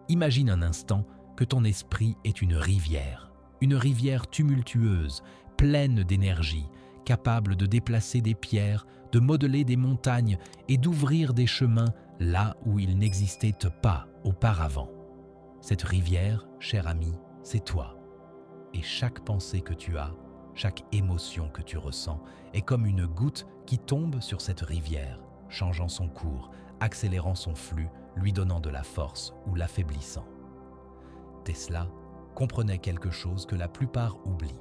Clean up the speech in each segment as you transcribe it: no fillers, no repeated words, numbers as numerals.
Imagine un instant que ton esprit est une rivière tumultueuse, pleine d'énergie, capable de déplacer des pierres, de modeler des montagnes et d'ouvrir des chemins là où il n'existait pas auparavant. Cette rivière, cher ami, c'est toi. Et chaque pensée que tu as, chaque émotion que tu ressens est comme une goutte qui tombe sur cette rivière, changeant son cours, accélérant son flux, lui donnant de la force ou l'affaiblissant. Tesla comprenait quelque chose que la plupart oublient.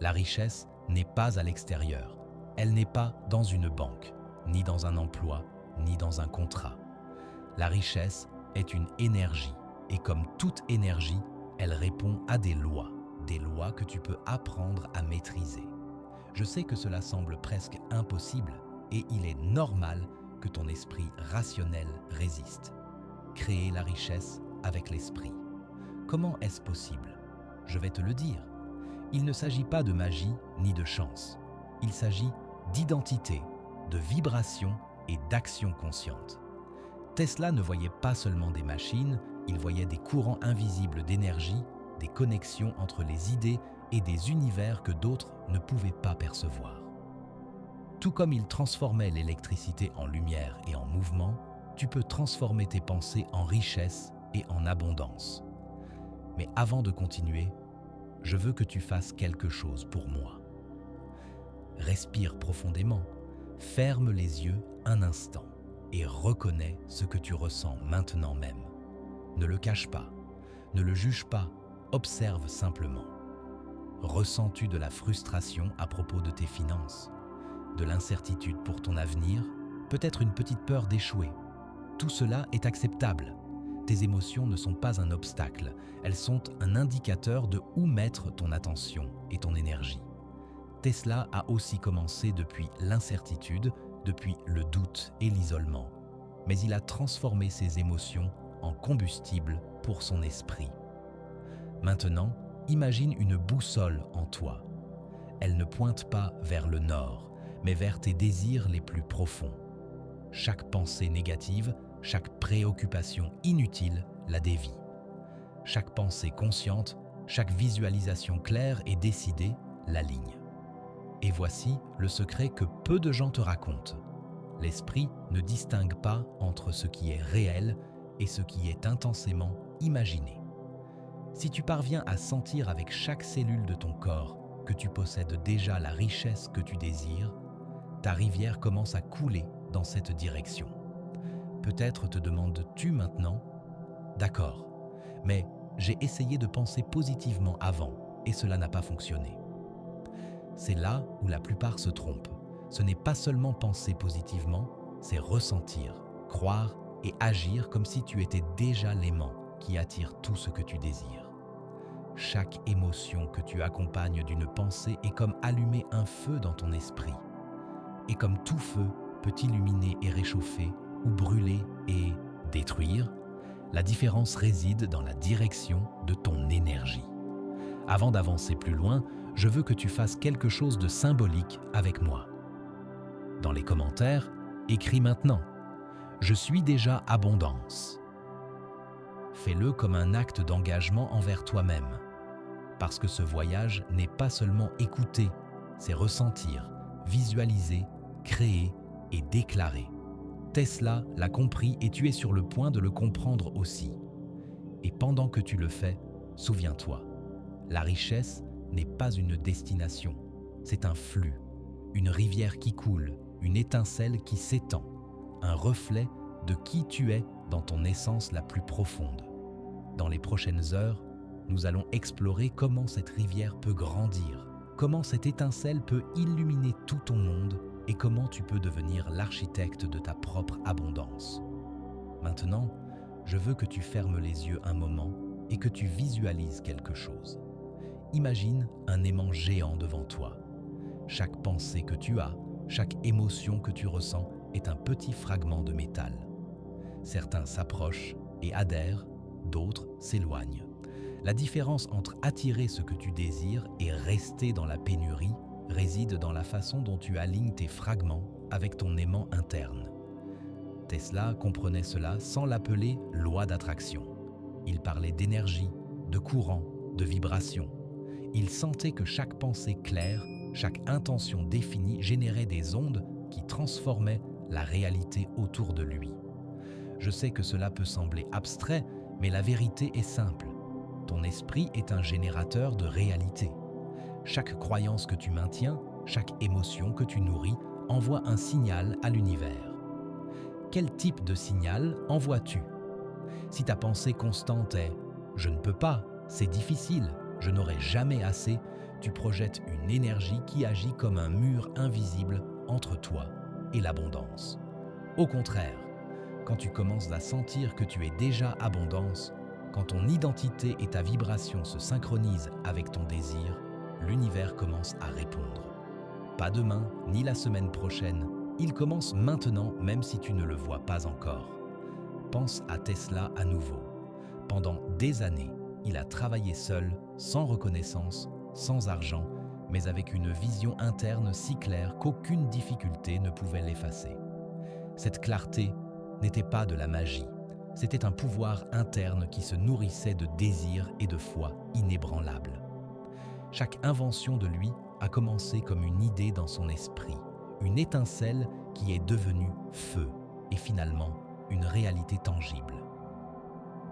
La richesse n'est pas à l'extérieur. Elle n'est pas dans une banque, ni dans un emploi, ni dans un contrat. La richesse est une énergie, et comme toute énergie, elle répond à des lois que tu peux apprendre à maîtriser. Je sais que cela semble presque impossible, et il est normal que ton esprit rationnel résiste. Créer la richesse avec l'esprit. Comment est-ce possible? Je vais te le dire. Il ne s'agit pas de magie ni de chance. Il s'agit d'identité, de vibration et d'action consciente. Tesla ne voyait pas seulement des machines, il voyait des courants invisibles d'énergie, des connexions entre les idées et des univers que d'autres ne pouvaient pas percevoir. Tout comme il transformait l'électricité en lumière et en mouvement, tu peux transformer tes pensées en richesse et en abondance. Mais avant de continuer, je veux que tu fasses quelque chose pour moi. Respire profondément, ferme les yeux un instant et reconnais ce que tu ressens maintenant même. Ne le cache pas, ne le juge pas, observe simplement. Ressens-tu de la frustration à propos de tes finances, de l'incertitude pour ton avenir, peut-être une petite peur d'échouer? Tout cela est acceptable. Tes émotions ne sont pas un obstacle, elles sont un indicateur de où mettre ton attention et ton énergie. Tesla a aussi commencé depuis l'incertitude, depuis le doute et l'isolement, mais il a transformé ses émotions en combustible pour son esprit. Maintenant, imagine une boussole en toi. Elle ne pointe pas vers le nord, mais vers tes désirs les plus profonds. Chaque pensée négative, chaque préoccupation inutile la dévie. Chaque pensée consciente, chaque visualisation claire et décidée l'aligne. Et voici le secret que peu de gens te racontent. L'esprit ne distingue pas entre ce qui est réel et ce qui est intensément imaginé. Si tu parviens à sentir avec chaque cellule de ton corps que tu possèdes déjà la richesse que tu désires, ta rivière commence à couler dans cette direction. Peut-être te demandes-tu maintenant, « D'accord, mais j'ai essayé de penser positivement avant et cela n'a pas fonctionné. » C'est là où la plupart se trompent. Ce n'est pas seulement penser positivement, c'est ressentir, croire et agir comme si tu étais déjà l'aimant qui attire tout ce que tu désires. Chaque émotion que tu accompagnes d'une pensée est comme allumer un feu dans ton esprit. Et comme tout feu peut illuminer et réchauffer, ou brûler et détruire, la différence réside dans la direction de ton énergie. Avant d'avancer plus loin, je veux que tu fasses quelque chose de symbolique avec moi. Dans les commentaires, écris maintenant « Je suis déjà abondance ». Fais-le comme un acte d'engagement envers toi-même. Parce que ce voyage n'est pas seulement écouter, c'est ressentir, visualiser, créer et déclarer. Tesla l'a compris et tu es sur le point de le comprendre aussi. Et pendant que tu le fais, souviens-toi, la richesse n'est pas une destination, c'est un flux, une rivière qui coule, une étincelle qui s'étend, un reflet de qui tu es dans ton essence la plus profonde. Dans les prochaines heures, nous allons explorer comment cette rivière peut grandir, comment cette étincelle peut illuminer tout ton monde et comment tu peux devenir l'architecte de ta propre abondance. Maintenant, je veux que tu fermes les yeux un moment et que tu visualises quelque chose. Imagine un aimant géant devant toi. Chaque pensée que tu as, chaque émotion que tu ressens est un petit fragment de métal. Certains s'approchent et adhèrent, d'autres s'éloignent. La différence entre attirer ce que tu désires et rester dans la pénurie réside dans la façon dont tu alignes tes fragments avec ton aimant interne. Tesla comprenait cela sans l'appeler loi d'attraction. Il parlait d'énergie, de courant, de vibration. Il sentait que chaque pensée claire, chaque intention définie générait des ondes qui transformaient la réalité autour de lui. Je sais que cela peut sembler abstrait, mais la vérité est simple. Ton esprit est un générateur de réalité. Chaque croyance que tu maintiens, chaque émotion que tu nourris, envoie un signal à l'univers. Quel type de signal envoies-tu? Si ta pensée constante est « je ne peux pas, c'est difficile, je n'aurai jamais assez », tu projettes une énergie qui agit comme un mur invisible entre toi et l'abondance. Au contraire, quand tu commences à sentir que tu es déjà abondance, quand ton identité et ta vibration se synchronisent avec ton désir, l'univers commence à répondre. Pas demain, ni la semaine prochaine, il commence maintenant même si tu ne le vois pas encore. Pense à Tesla à nouveau. Pendant des années, il a travaillé seul, sans reconnaissance, sans argent, mais avec une vision interne si claire qu'aucune difficulté ne pouvait l'effacer. Cette clarté n'était pas de la magie, c'était un pouvoir interne qui se nourrissait de désir et de foi inébranlables. Chaque invention de lui a commencé comme une idée dans son esprit, une étincelle qui est devenue feu et finalement une réalité tangible.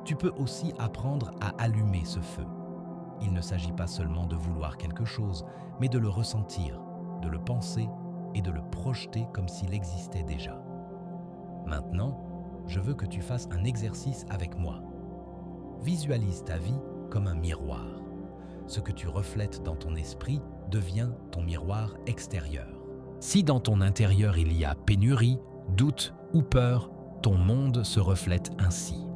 Tu peux aussi apprendre à allumer ce feu. Il ne s'agit pas seulement de vouloir quelque chose, mais de le ressentir, de le penser et de le projeter comme s'il existait déjà. Maintenant, je veux que tu fasses un exercice avec moi. Visualise ta vie comme un miroir. Ce que tu reflètes dans ton esprit devient ton miroir extérieur. Si dans ton intérieur il y a pénurie, doute ou peur, ton monde se reflète ainsi.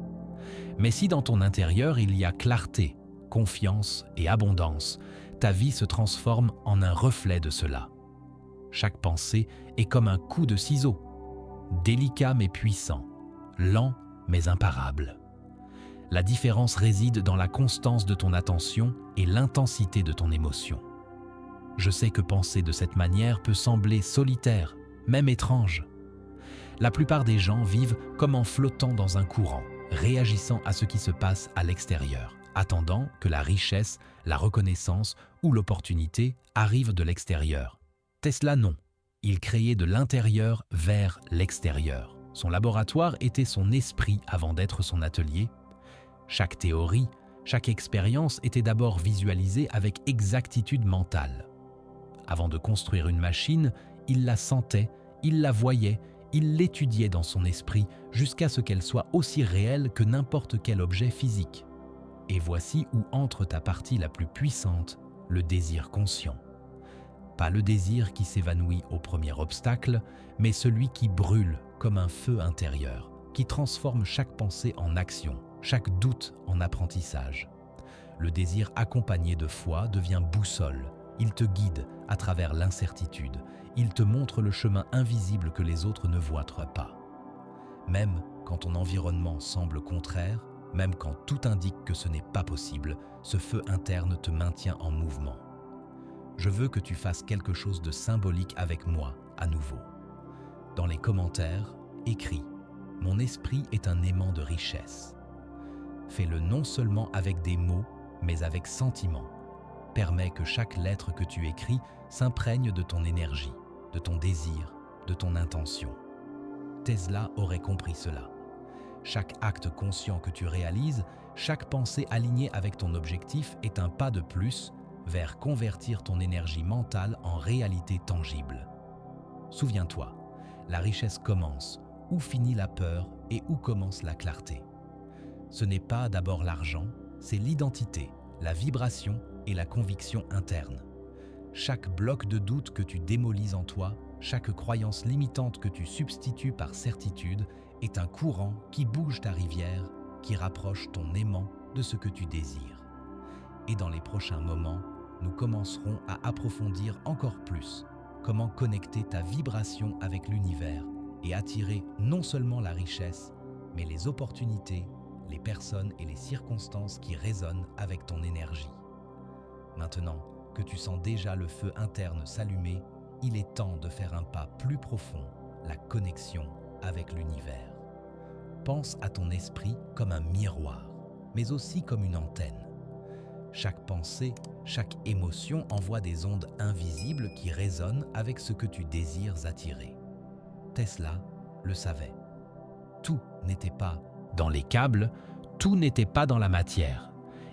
Mais si dans ton intérieur il y a clarté, confiance et abondance, ta vie se transforme en un reflet de cela. Chaque pensée est comme un coup de ciseau, délicat mais puissant, lent mais imparable. La différence réside dans la constance de ton attention et l'intensité de ton émotion. Je sais que penser de cette manière peut sembler solitaire, même étrange. La plupart des gens vivent comme en flottant dans un courant, réagissant à ce qui se passe à l'extérieur, attendant que la richesse, la reconnaissance ou l'opportunité arrivent de l'extérieur. Tesla non. Il créait de l'intérieur vers l'extérieur. Son laboratoire était son esprit avant d'être son atelier. Chaque théorie, chaque expérience était d'abord visualisée avec exactitude mentale. Avant de construire une machine, il la sentait, il la voyait, il l'étudiait dans son esprit jusqu'à ce qu'elle soit aussi réelle que n'importe quel objet physique. Et voici où entre ta partie la plus puissante, le désir conscient. Pas le désir qui s'évanouit au premier obstacle, mais celui qui brûle comme un feu intérieur, qui transforme chaque pensée en action, chaque doute en apprentissage. Le désir accompagné de foi devient boussole. Il te guide à travers l'incertitude. Il te montre le chemin invisible que les autres ne voient pas. Même quand ton environnement semble contraire, même quand tout indique que ce n'est pas possible, ce feu interne te maintient en mouvement. Je veux que tu fasses quelque chose de symbolique avec moi, à nouveau. Dans les commentaires, écris « Mon esprit est un aimant de richesse ». Fais-le non seulement avec des mots, mais avec sentiment. Permets que chaque lettre que tu écris s'imprègne de ton énergie, de ton désir, de ton intention. Tesla aurait compris cela. Chaque acte conscient que tu réalises, chaque pensée alignée avec ton objectif est un pas de plus vers convertir ton énergie mentale en réalité tangible. Souviens-toi, la richesse commence, où finit la peur et où commence la clarté. Ce n'est pas d'abord l'argent, c'est l'identité, la vibration et la conviction interne. Chaque bloc de doute que tu démolis en toi, chaque croyance limitante que tu substitues par certitude est un courant qui bouge ta rivière, qui rapproche ton aimant de ce que tu désires. Et dans les prochains moments, nous commencerons à approfondir encore plus comment connecter ta vibration avec l'univers et attirer non seulement la richesse, mais les opportunités, les personnes et les circonstances qui résonnent avec ton énergie. Maintenant que tu sens déjà le feu interne s'allumer, il est temps de faire un pas plus profond, la connexion avec l'univers. Pense à ton esprit comme un miroir, mais aussi comme une antenne. Chaque pensée, chaque émotion envoie des ondes invisibles qui résonnent avec ce que tu désires attirer. Tesla le savait. Tout n'était pas dans les câbles, tout n'était pas dans la matière.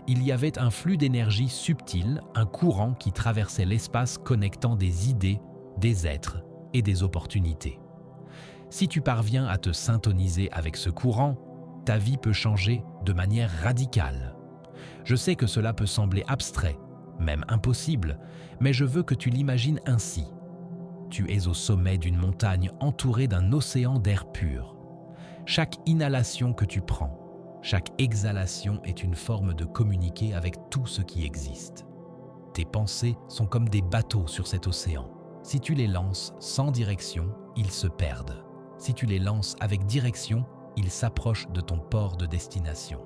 Il y avait un flux d'énergie subtil, un courant qui traversait l'espace connectant des idées, des êtres et des opportunités. Si tu parviens à te syntoniser avec ce courant, ta vie peut changer de manière radicale. Je sais que cela peut sembler abstrait, même impossible, mais je veux que tu l'imagines ainsi. Tu es au sommet d'une montagne entourée d'un océan d'air pur. Chaque inhalation que tu prends, chaque exhalation est une forme de communiquer avec tout ce qui existe. Tes pensées sont comme des bateaux sur cet océan. Si tu les lances sans direction, ils se perdent. Si tu les lances avec direction, ils s'approchent de ton port de destination.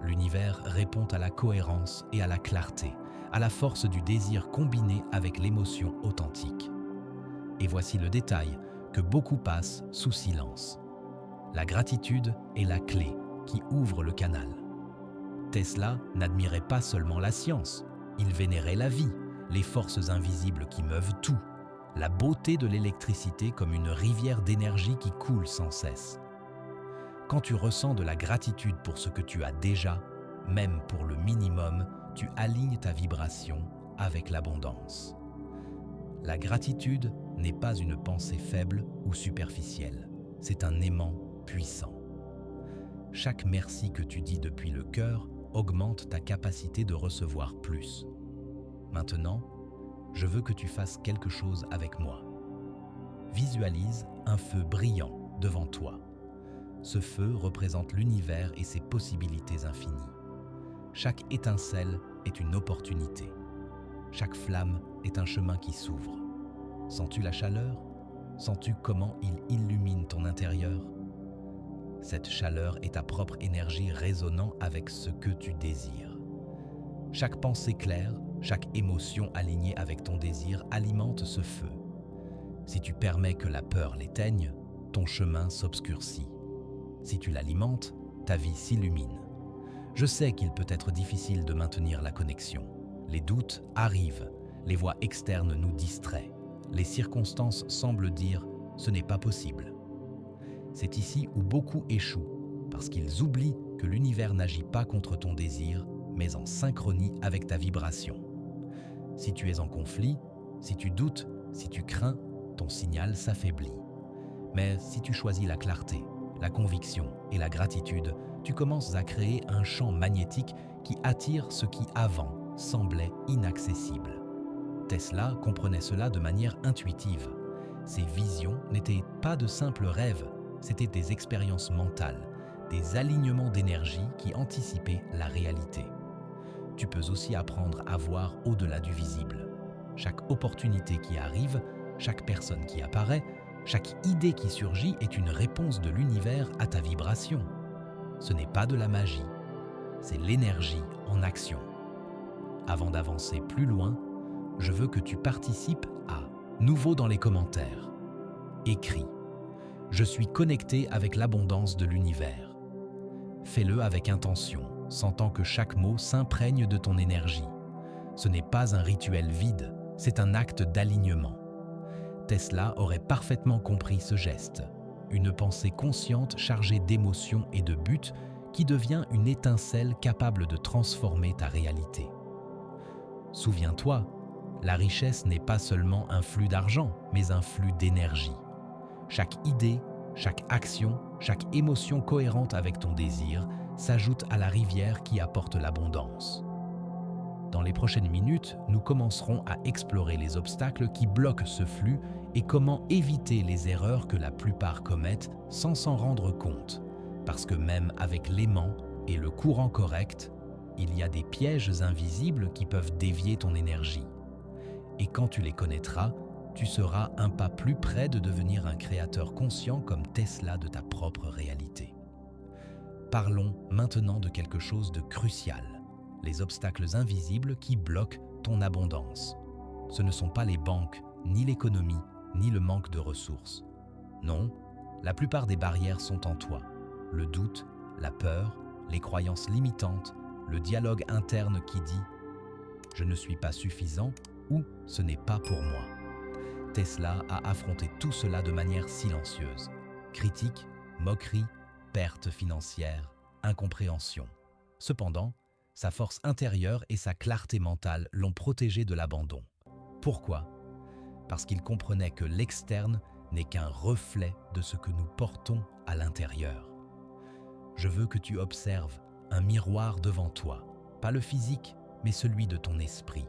L'univers répond à la cohérence et à la clarté, à la force du désir combiné avec l'émotion authentique. Et voici le détail que beaucoup passent sous silence. La gratitude est la clé qui ouvre le canal. Tesla n'admirait pas seulement la science, il vénérait la vie, les forces invisibles qui meuvent tout, la beauté de l'électricité comme une rivière d'énergie qui coule sans cesse. Quand tu ressens de la gratitude pour ce que tu as déjà, même pour le minimum, tu alignes ta vibration avec l'abondance. La gratitude n'est pas une pensée faible ou superficielle, c'est un aimant puissant. Chaque merci que tu dis depuis le cœur augmente ta capacité de recevoir plus. Maintenant, je veux que tu fasses quelque chose avec moi. Visualise un feu brillant devant toi. Ce feu représente l'univers et ses possibilités infinies. Chaque étincelle est une opportunité. Chaque flamme est un chemin qui s'ouvre. Sens-tu la chaleur? Sens-tu comment il illumine ton intérieur? Cette chaleur est ta propre énergie résonnant avec ce que tu désires. Chaque pensée claire, chaque émotion alignée avec ton désir alimente ce feu. Si tu permets que la peur l'éteigne, ton chemin s'obscurcit. Si tu l'alimentes, ta vie s'illumine. Je sais qu'il peut être difficile de maintenir la connexion. Les doutes arrivent, les voix externes nous distraient. Les circonstances semblent dire « ce n'est pas possible ». C'est ici où beaucoup échouent, parce qu'ils oublient que l'univers n'agit pas contre ton désir, mais en synchronie avec ta vibration. Si tu es en conflit, si tu doutes, si tu crains, ton signal s'affaiblit. Mais si tu choisis la clarté, la conviction et la gratitude, tu commences à créer un champ magnétique qui attire ce qui avant semblait inaccessible. Tesla comprenait cela de manière intuitive. Ses visions n'étaient pas de simples rêves, c'étaient des expériences mentales, des alignements d'énergie qui anticipaient la réalité. Tu peux aussi apprendre à voir au-delà du visible. Chaque opportunité qui arrive, chaque personne qui apparaît, chaque idée qui surgit est une réponse de l'univers à ta vibration. Ce n'est pas de la magie, c'est l'énergie en action. Avant d'avancer plus loin, je veux que tu participes à nouveau dans les commentaires. Écris « Je suis connecté avec l'abondance de l'univers ». Fais-le avec intention, sentant que chaque mot s'imprègne de ton énergie. Ce n'est pas un rituel vide, c'est un acte d'alignement. Tesla aurait parfaitement compris ce geste, une pensée consciente chargée d'émotions et de buts qui devient une étincelle capable de transformer ta réalité. Souviens-toi, la richesse n'est pas seulement un flux d'argent, mais un flux d'énergie. Chaque idée, chaque action, chaque émotion cohérente avec ton désir s'ajoute à la rivière qui apporte l'abondance. Dans les prochaines minutes, nous commencerons à explorer les obstacles qui bloquent ce flux et comment éviter les erreurs que la plupart commettent sans s'en rendre compte. Parce que même avec l'aimant et le courant correct, il y a des pièges invisibles qui peuvent dévier ton énergie. Et quand tu les connaîtras, tu seras un pas plus près de devenir un créateur conscient comme Tesla de ta propre réalité. Parlons maintenant de quelque chose de crucial, les obstacles invisibles qui bloquent ton abondance. Ce ne sont pas les banques, ni l'économie, ni le manque de ressources. Non, la plupart des barrières sont en toi. Le doute, la peur, les croyances limitantes, le dialogue interne qui dit « je ne suis pas suffisant » ou « ce n'est pas pour moi ». Tesla a affronté tout cela de manière silencieuse. Critiques, moqueries, pertes financières, incompréhension. Cependant, sa force intérieure et sa clarté mentale l'ont protégé de l'abandon. Pourquoi ? Parce qu'il comprenait que l'externe n'est qu'un reflet de ce que nous portons à l'intérieur. Je veux que tu observes un miroir devant toi, pas le physique, mais celui de ton esprit.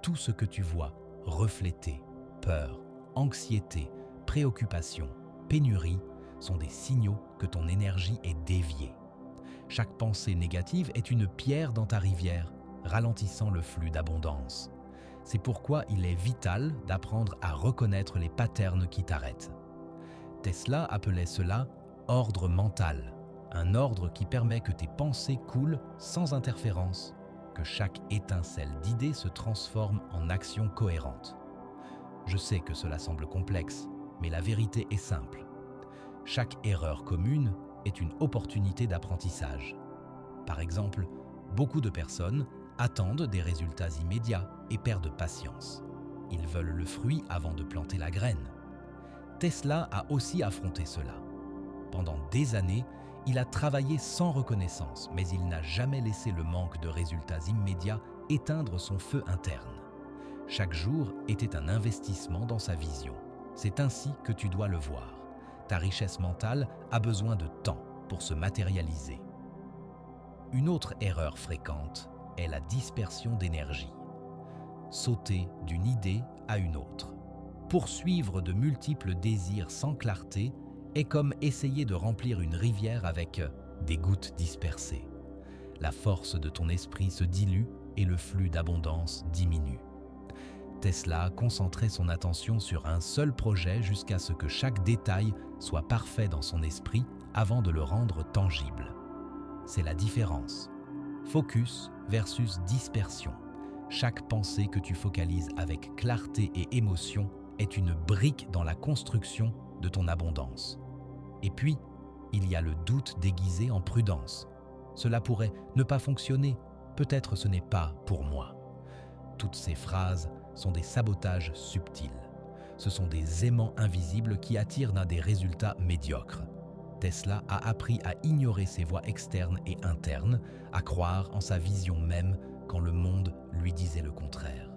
Tout ce que tu vois reflété, peur, anxiété, préoccupation, pénurie, sont des signaux que ton énergie est déviée. Chaque pensée négative est une pierre dans ta rivière, ralentissant le flux d'abondance. C'est pourquoi il est vital d'apprendre à reconnaître les patterns qui t'arrêtent. Tesla appelait cela « ordre mental », un ordre qui permet que tes pensées coulent sans interférence, que chaque étincelle d'idées se transforme en action cohérente. Je sais que cela semble complexe, mais la vérité est simple. Chaque erreur commune est une opportunité d'apprentissage. Par exemple, beaucoup de personnes attendent des résultats immédiats et perdent patience. Ils veulent le fruit avant de planter la graine. Tesla a aussi affronté cela. Pendant des années, il a travaillé sans reconnaissance, mais il n'a jamais laissé le manque de résultats immédiats éteindre son feu interne. Chaque jour était un investissement dans sa vision. C'est ainsi que tu dois le voir. Ta richesse mentale a besoin de temps pour se matérialiser. Une autre erreur fréquente est la dispersion d'énergie. Sauter d'une idée à une autre. Poursuivre de multiples désirs sans clarté est comme essayer de remplir une rivière avec des gouttes dispersées. La force de ton esprit se dilue et le flux d'abondance diminue. Tesla concentrait son attention sur un seul projet jusqu'à ce que chaque détail soit parfait dans son esprit avant de le rendre tangible. C'est la différence. Focus versus dispersion. Chaque pensée que tu focalises avec clarté et émotion est une brique dans la construction de ton abondance. Et puis, il y a le doute déguisé en prudence. Cela pourrait ne pas fonctionner, peut-être ce n'est pas pour moi. Toutes ces phrases sont des sabotages subtils. Ce sont des aimants invisibles qui attirent dans des résultats médiocres. Tesla a appris à ignorer ses voix externes et internes, à croire en sa vision même quand le monde lui disait le contraire.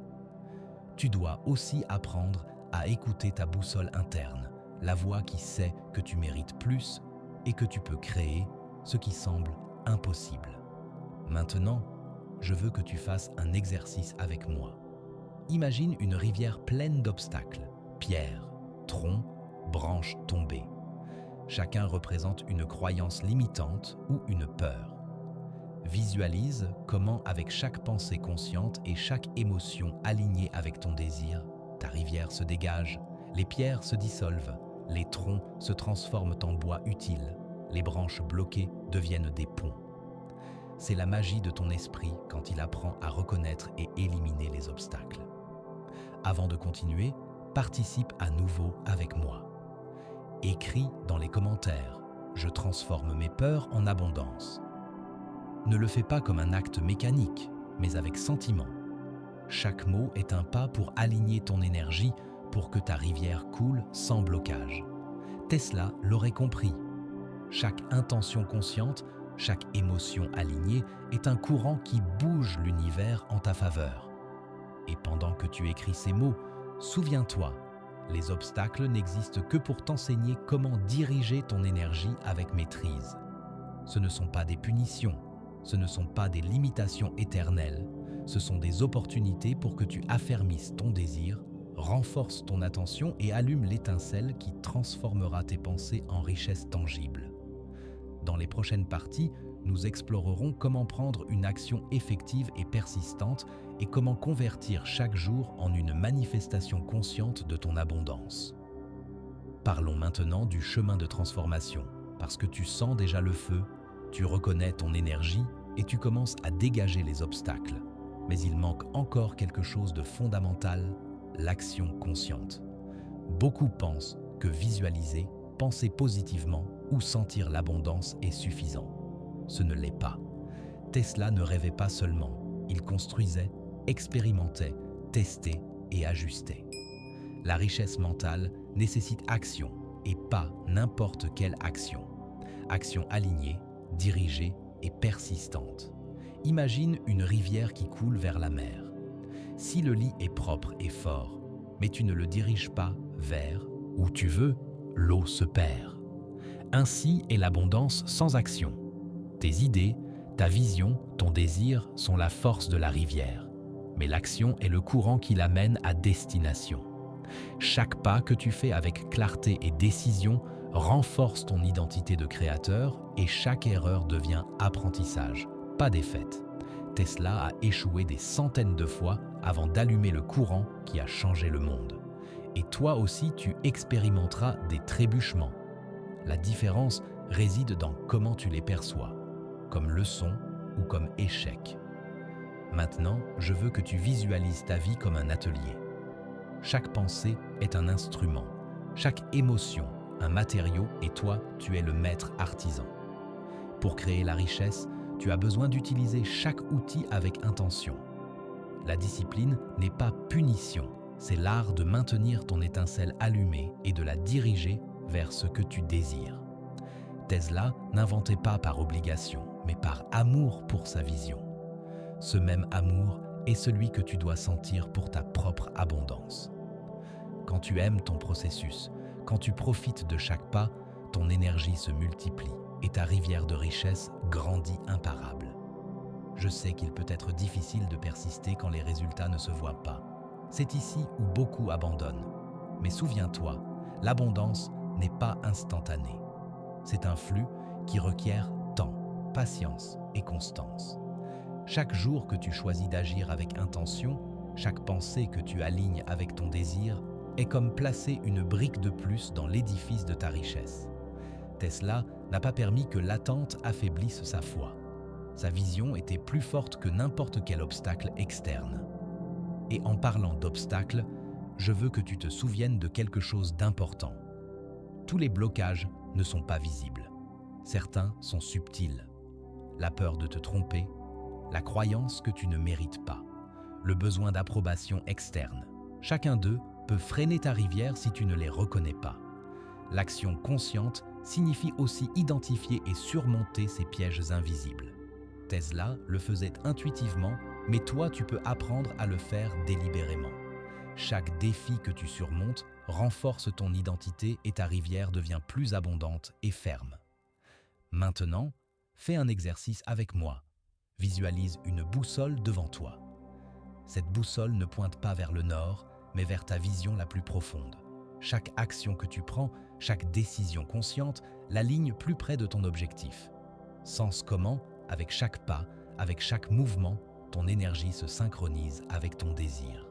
Tu dois aussi apprendre à écouter ta boussole interne, la voix qui sait que tu mérites plus et que tu peux créer ce qui semble impossible. Maintenant, je veux que tu fasses un exercice avec moi. Imagine une rivière pleine d'obstacles, pierres, troncs, branches tombées. Chacun représente une croyance limitante ou une peur. Visualise comment, avec chaque pensée consciente et chaque émotion alignée avec ton désir, ta rivière se dégage, les pierres se dissolvent, les troncs se transforment en bois utile, les branches bloquées deviennent des ponts. C'est la magie de ton esprit quand il apprend à reconnaître et éliminer les obstacles. Avant de continuer, participe à nouveau avec moi. Écris dans les commentaires « Je transforme mes peurs en abondance ». Ne le fais pas comme un acte mécanique, mais avec sentiment. Chaque mot est un pas pour aligner ton énergie pour que ta rivière coule sans blocage. Tesla l'aurait compris. Chaque intention consciente, chaque émotion alignée est un courant qui bouge l'univers en ta faveur. Et pendant que tu écris ces mots, souviens-toi, les obstacles n'existent que pour t'enseigner comment diriger ton énergie avec maîtrise. Ce ne sont pas des punitions, ce ne sont pas des limitations éternelles, ce sont des opportunités pour que tu affermisses ton désir, renforces ton attention et allumes l'étincelle qui transformera tes pensées en richesse tangible. Dans les prochaines parties, nous explorerons comment prendre une action effective et persistante et comment convertir chaque jour en une manifestation consciente de ton abondance. Parlons maintenant du chemin de transformation, parce que tu sens déjà le feu, tu reconnais ton énergie et tu commences à dégager les obstacles. Mais il manque encore quelque chose de fondamental, l'action consciente. Beaucoup pensent que visualiser, penser positivement ou sentir l'abondance est suffisant. ce ne l'est pas. Tesla ne rêvait pas seulement, il construisait, expérimentait, testait et ajustait. La richesse mentale nécessite action et pas n'importe quelle action. Action alignée, dirigée et persistante. Imagine une rivière qui coule vers la mer. Si le lit est propre et fort, mais tu ne le diriges pas vers où tu veux, l'eau se perd. Ainsi est l'abondance sans action. Tes idées, ta vision, ton désir sont la force de la rivière, mais l'action est le courant qui l'amène à destination. Chaque pas que tu fais avec clarté et décision renforce ton identité de créateur et chaque erreur devient apprentissage, pas défaite. Tesla a échoué des centaines de fois avant d'allumer le courant qui a changé le monde. Et toi aussi, tu expérimenteras des trébuchements. La différence réside dans comment tu les perçois, comme leçon ou comme échec. Maintenant, je veux que tu visualises ta vie comme un atelier. Chaque pensée est un instrument, chaque émotion, un matériau et toi, tu es le maître artisan. Pour créer la richesse, tu as besoin d'utiliser chaque outil avec intention. La discipline n'est pas punition, c'est l'art de maintenir ton étincelle allumée et de la diriger vers ce que tu désires. Tesla n'inventait pas par obligation, mais par amour pour sa vision. Ce même amour est celui que tu dois sentir pour ta propre abondance. Quand tu aimes ton processus, quand tu profites de chaque pas, ton énergie se multiplie et ta rivière de richesse grandit imparable. Je sais qu'il peut être difficile de persister quand les résultats ne se voient pas. C'est ici où beaucoup abandonnent. Mais souviens-toi, l'abondance n'est pas instantanée. C'est un flux qui requiert temps, patience et constance. Chaque jour que tu choisis d'agir avec intention, chaque pensée que tu alignes avec ton désir, est comme placer une brique de plus dans l'édifice de ta richesse. Tesla n'a pas permis que l'attente affaiblisse sa foi. Sa vision était plus forte que n'importe quel obstacle externe. Et en parlant d'obstacles, je veux que tu te souviennes de quelque chose d'important. Tous les blocages ne sont pas visibles. Certains sont subtils. La peur de te tromper, la croyance que tu ne mérites pas, le besoin d'approbation externe. Chacun d'eux peut freiner ta rivière si tu ne les reconnais pas. L'action consciente signifie aussi identifier et surmonter ces pièges invisibles. Tesla le faisait intuitivement, mais toi tu peux apprendre à le faire délibérément. Chaque défi que tu surmontes renforce ton identité et ta rivière devient plus abondante et ferme. Maintenant, fais un exercice avec moi. Visualise une boussole devant toi. Cette boussole ne pointe pas vers le nord, mais vers ta vision la plus profonde. Chaque action que tu prends, chaque décision consciente, l'aligne plus près de ton objectif. Sens comment, avec chaque pas, avec chaque mouvement, ton énergie se synchronise avec ton désir.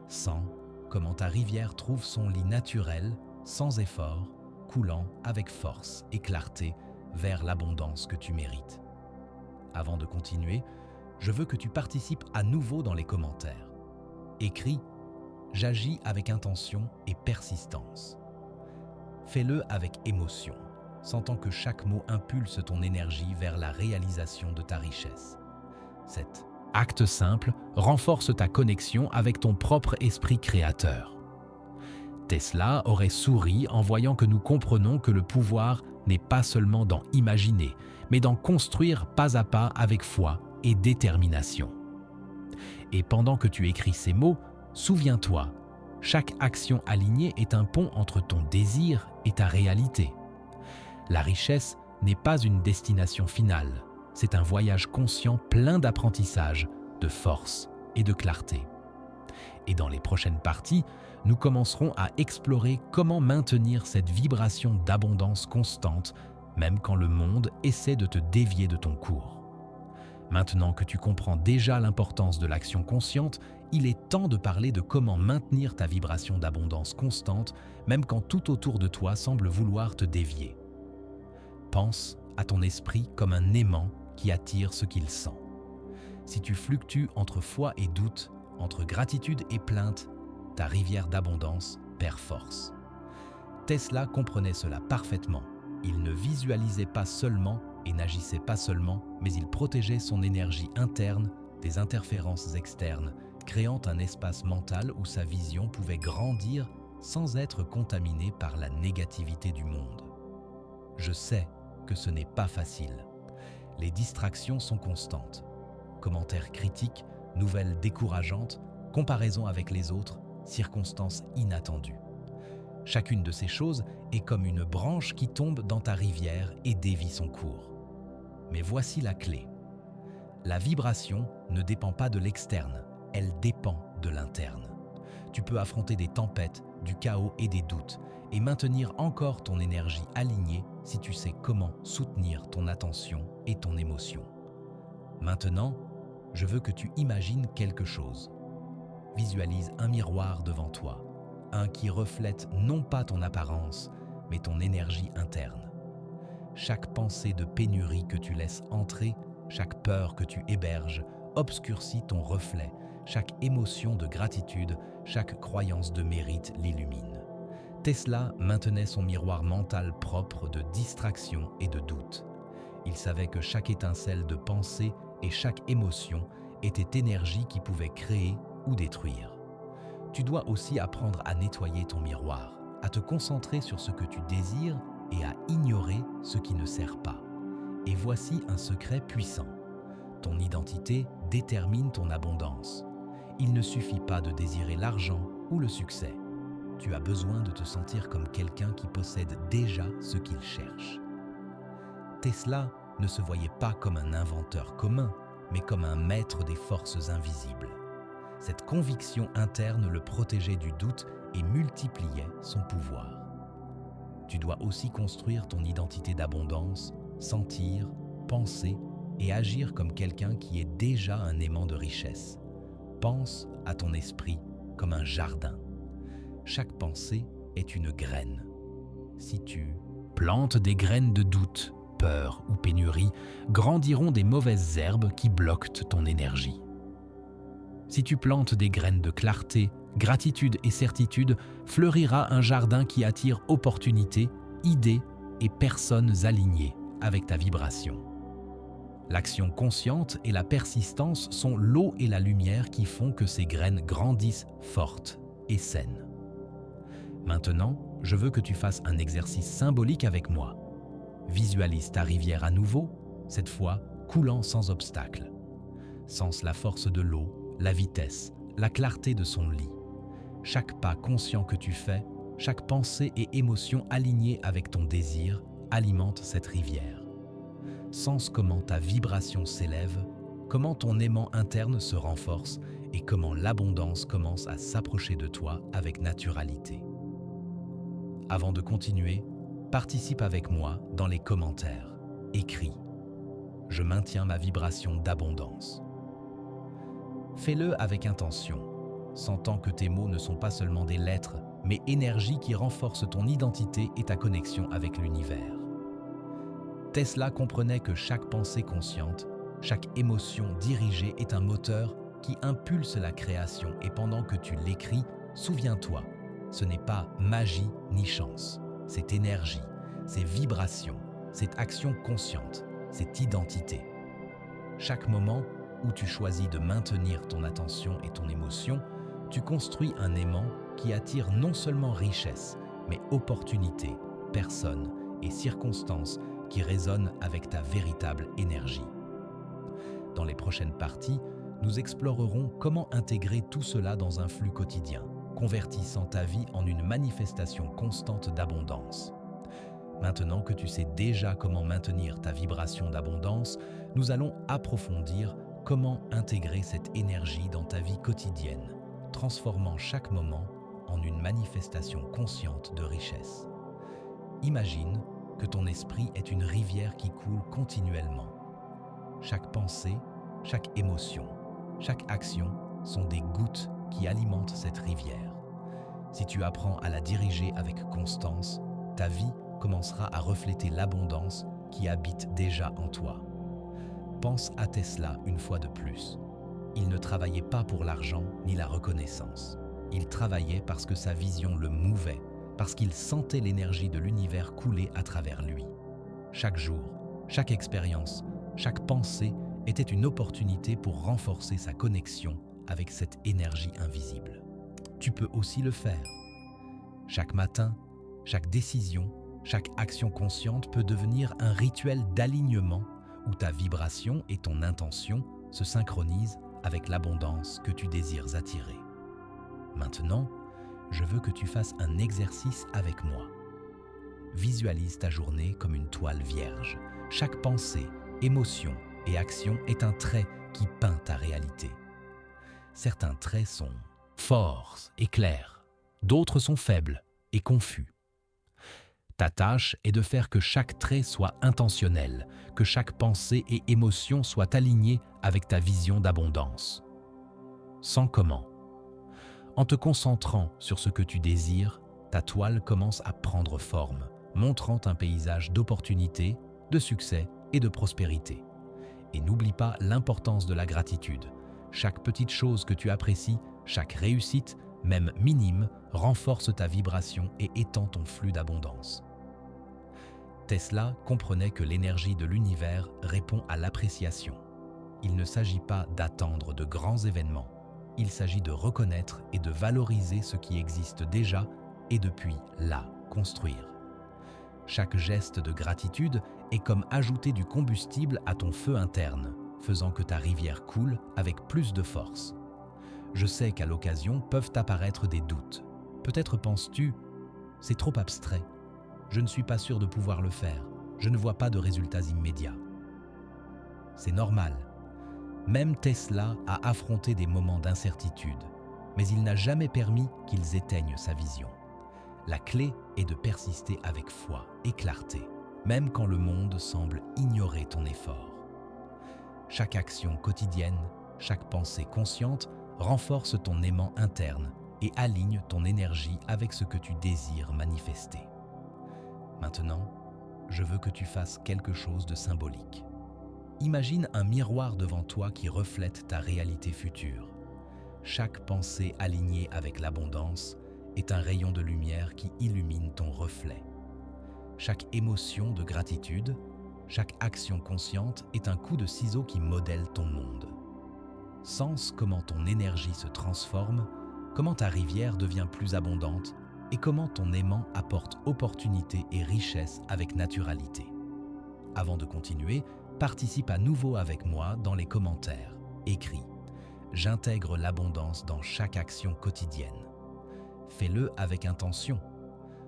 Sens comment ta rivière trouve son lit naturel, sans effort, coulant avec force et clarté vers l'abondance que tu mérites. Avant de continuer, je veux que tu participes à nouveau dans les commentaires. Écris « J'agis avec intention et persistance ». Fais-le avec émotion, sentant que chaque mot impulse ton énergie vers la réalisation de ta richesse. Cet acte simple renforce ta connexion avec ton propre esprit créateur. Tesla aurait souri en voyant que nous comprenons que le pouvoir n'est pas seulement dans imaginer, mais dans construire pas à pas avec foi et détermination. Et pendant que tu écris ces mots, souviens-toi, chaque action alignée est un pont entre ton désir et ta réalité. La richesse n'est pas une destination finale, c'est un voyage conscient plein d'apprentissage, de force et de clarté. Et dans les prochaines parties, nous commencerons à explorer comment maintenir cette vibration d'abondance constante, même quand le monde essaie de te dévier de ton cours. Maintenant que tu comprends déjà l'importance de l'action consciente, il est temps de parler de comment maintenir ta vibration d'abondance constante, même quand tout autour de toi semble vouloir te dévier. Pense à ton esprit comme un aimant qui attire ce qu'il sent. Si tu fluctues entre foi et doute, entre gratitude et plainte, ta rivière d'abondance perd force. Tesla comprenait cela parfaitement. Il ne visualisait pas seulement, et n'agissait pas seulement, mais il protégeait son énergie interne des interférences externes, créant un espace mental où sa vision pouvait grandir sans être contaminée par la négativité du monde. Je sais que ce n'est pas facile. Les distractions sont constantes. Commentaires critiques, nouvelles décourageantes, comparaisons avec les autres, circonstances inattendues. Chacune de ces choses est comme une branche qui tombe dans ta rivière et dévie son cours. Mais voici la clé. La vibration ne dépend pas de l'externe, elle dépend de l'interne. Tu peux affronter des tempêtes, du chaos et des doutes, et maintenir encore ton énergie alignée si tu sais comment soutenir ton attention et ton émotion. Maintenant, je veux que tu imagines quelque chose. Visualise un miroir devant toi, un qui reflète non pas ton apparence, mais ton énergie interne. Chaque pensée de pénurie que tu laisses entrer, chaque peur que tu héberges, obscurcit ton reflet, chaque émotion de gratitude, chaque croyance de mérite l'illumine. Tesla maintenait son miroir mental propre de distraction et de doute. Il savait que chaque étincelle de pensée et chaque émotion était énergie qui pouvait créer ou détruire. Tu dois aussi apprendre à nettoyer ton miroir, à te concentrer sur ce que tu désires et à ignorer ce qui ne sert pas. Et voici un secret puissant. Ton identité détermine ton abondance. Il ne suffit pas de désirer l'argent ou le succès. Tu as besoin de te sentir comme quelqu'un qui possède déjà ce qu'il cherche. Tesla ne se voyait pas comme un inventeur commun, mais comme un maître des forces invisibles. Cette conviction interne le protégeait du doute et multipliait son pouvoir. Tu dois aussi construire ton identité d'abondance, sentir, penser et agir comme quelqu'un qui est déjà un aimant de richesse. Pense à ton esprit comme un jardin. Chaque pensée est une graine. Si tu plantes des graines de doute, peur ou pénurie, grandiront des mauvaises herbes qui bloquent ton énergie. Si tu plantes des graines de clarté, gratitude et certitude, fleurira un jardin qui attire opportunités, idées et personnes alignées avec ta vibration. L'action consciente et la persistance sont l'eau et la lumière qui font que ces graines grandissent fortes et saines. Maintenant, je veux que tu fasses un exercice symbolique avec moi. Visualise ta rivière à nouveau, cette fois coulant sans obstacle. Sens la force de l'eau, la vitesse, la clarté de son lit. Chaque pas conscient que tu fais, chaque pensée et émotion alignée avec ton désir alimente cette rivière. Sens comment ta vibration s'élève, comment ton aimant interne se renforce et comment l'abondance commence à s'approcher de toi avec naturalité. Avant de continuer, participe avec moi dans les commentaires. Écris « Je maintiens ma vibration d'abondance ». Fais-le avec intention, sentant que tes mots ne sont pas seulement des lettres, mais énergie qui renforce ton identité et ta connexion avec l'univers. Tesla comprenait que chaque pensée consciente, chaque émotion dirigée est un moteur qui impulse la création et pendant que tu l'écris, souviens-toi, ce n'est pas magie ni chance, c'est énergie, c'est vibration, c'est action consciente, c'est identité. Chaque moment où tu choisis de maintenir ton attention et ton émotion, tu construis un aimant qui attire non seulement richesse, mais opportunités, personnes et circonstances qui résonnent avec ta véritable énergie. Dans les prochaines parties, nous explorerons comment intégrer tout cela dans un flux quotidien, convertissant ta vie en une manifestation constante d'abondance. Maintenant que tu sais déjà comment maintenir ta vibration d'abondance, nous allons approfondir comment intégrer cette énergie dans ta vie quotidienne, transformant chaque moment en une manifestation consciente de richesse. Imagine que ton esprit est une rivière qui coule continuellement. Chaque pensée, chaque émotion, chaque action sont des gouttes qui alimentent cette rivière. Si tu apprends à la diriger avec constance, ta vie commencera à refléter l'abondance qui habite déjà en toi. Pense à Tesla une fois de plus. Il ne travaillait pas pour l'argent ni la reconnaissance. Il travaillait parce que sa vision le mouvait, parce qu'il sentait l'énergie de l'univers couler à travers lui. Chaque jour, Chaque expérience, chaque pensée était une opportunité pour renforcer sa connexion avec cette énergie invisible. Tu peux aussi le faire. Chaque matin, chaque décision, chaque action consciente peut devenir un rituel d'alignement où ta vibration et ton intention se synchronisent avec l'abondance que tu désires attirer. Maintenant, je veux que tu fasses un exercice avec moi. Visualise ta journée comme une toile vierge. Chaque pensée, émotion et action est un trait qui peint ta réalité. Certains traits sont forts et clairs, d'autres sont faibles et confus. Ta tâche est de faire que chaque trait soit intentionnel, que chaque pensée et émotion soient alignées avec ta vision d'abondance. Sans comment. En te concentrant sur ce que tu désires, ta toile commence à prendre forme, montrant un paysage d'opportunités, de succès et de prospérité. Et n'oublie pas l'importance de la gratitude. Chaque petite chose que tu apprécies, chaque réussite, même minime, renforce ta vibration et étend ton flux d'abondance. Tesla comprenait que l'énergie de l'univers répond à l'appréciation. Il ne s'agit pas d'attendre de grands événements. Il s'agit de reconnaître et de valoriser ce qui existe déjà et depuis là, construire. Chaque geste de gratitude est comme ajouter du combustible à ton feu interne, faisant que ta rivière coule avec plus de force. Je sais qu'à l'occasion peuvent apparaître des doutes. Peut-être penses-tu, c'est trop abstrait. Je ne suis pas sûr de pouvoir le faire. Je ne vois pas de résultats immédiats. C'est normal. Même Tesla a affronté des moments d'incertitude, mais il n'a jamais permis qu'ils éteignent sa vision. La clé est de persister avec foi et clarté, même quand le monde semble ignorer ton effort. Chaque action quotidienne, chaque pensée consciente renforce ton aimant interne et aligne ton énergie avec ce que tu désires manifester. Maintenant, je veux que tu fasses quelque chose de symbolique. Imagine un miroir devant toi qui reflète ta réalité future. Chaque pensée alignée avec l'abondance est un rayon de lumière qui illumine ton reflet. Chaque émotion de gratitude, chaque action consciente est un coup de ciseau qui modèle ton monde. Sens comment ton énergie se transforme, comment ta rivière devient plus abondante et comment ton aimant apporte opportunité et richesse avec naturalité. Avant de continuer, participe à nouveau avec moi dans les commentaires. Écris « J'intègre l'abondance dans chaque action quotidienne ». Fais-le avec intention,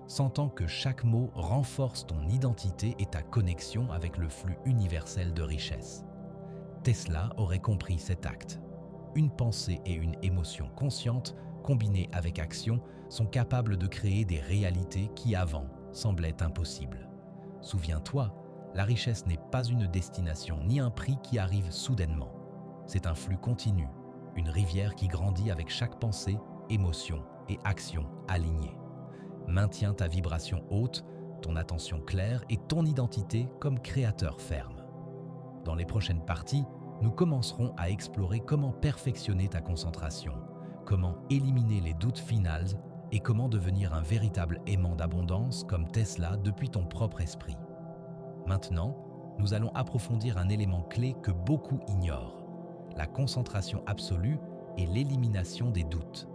sentant que chaque mot renforce ton identité et ta connexion avec le flux universel de richesse. Tesla aurait compris cet acte. Une pensée et une émotion consciente, combinées avec action, sont capables de créer des réalités qui avant semblaient impossibles. Souviens-toi, la richesse n'est pas une destination ni un prix qui arrive soudainement. C'est un flux continu, une rivière qui grandit avec chaque pensée, émotion et action alignée. Maintiens ta vibration haute, ton attention claire et ton identité comme créateur ferme. Dans les prochaines parties, nous commencerons à explorer comment perfectionner ta concentration, comment éliminer les doutes finals et comment devenir un véritable aimant d'abondance comme Tesla depuis ton propre esprit. Maintenant, nous allons approfondir un élément clé que beaucoup ignorent, la concentration absolue et l'élimination des doutes.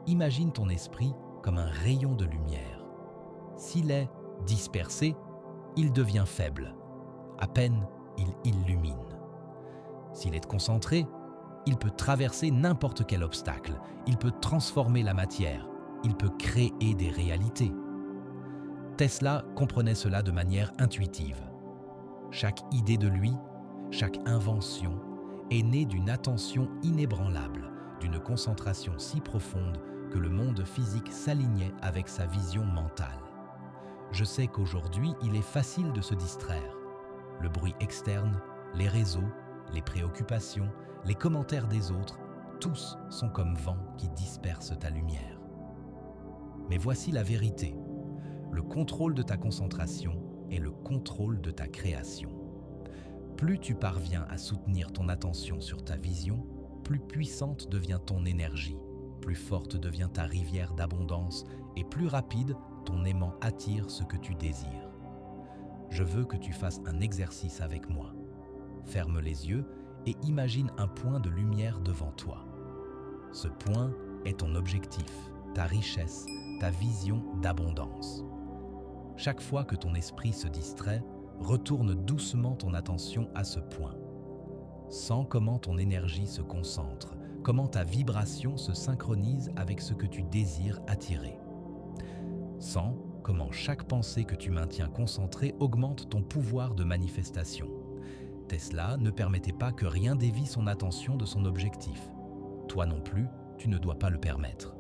Imagine ton esprit comme un rayon de lumière. S'il est dispersé, il devient faible. À peine, il illumine. S'il est concentré, il peut traverser n'importe quel obstacle. Il peut transformer la matière. Il peut créer des réalités. Tesla comprenait cela de manière intuitive. Chaque idée de lui, chaque invention est née d'une attention inébranlable, d'une concentration si profonde que le monde physique s'alignait avec sa vision mentale. Je sais qu'aujourd'hui, il est facile de se distraire. Le bruit externe, les réseaux, les préoccupations, les commentaires des autres, tous sont comme vent qui dispersent ta lumière. Mais voici la vérité. Le contrôle de ta concentration est le contrôle de ta création. Plus tu parviens à soutenir ton attention sur ta vision, plus puissante devient ton énergie, plus forte devient ta rivière d'abondance et plus rapide ton aimant attire ce que tu désires. je veux que tu fasses un exercice avec moi. Ferme les yeux et imagine un point de lumière devant toi. Ce point est ton objectif, ta richesse, ta vision d'abondance. Chaque fois que ton esprit se distrait, retourne doucement ton attention à ce point. Sens comment ton énergie se concentre, comment ta vibration se synchronise avec ce que tu désires attirer. Sens comment chaque pensée que tu maintiens concentrée augmente ton pouvoir de manifestation. Tesla ne permettait pas que rien dévie son attention de son objectif. Toi non plus, tu ne dois pas le permettre.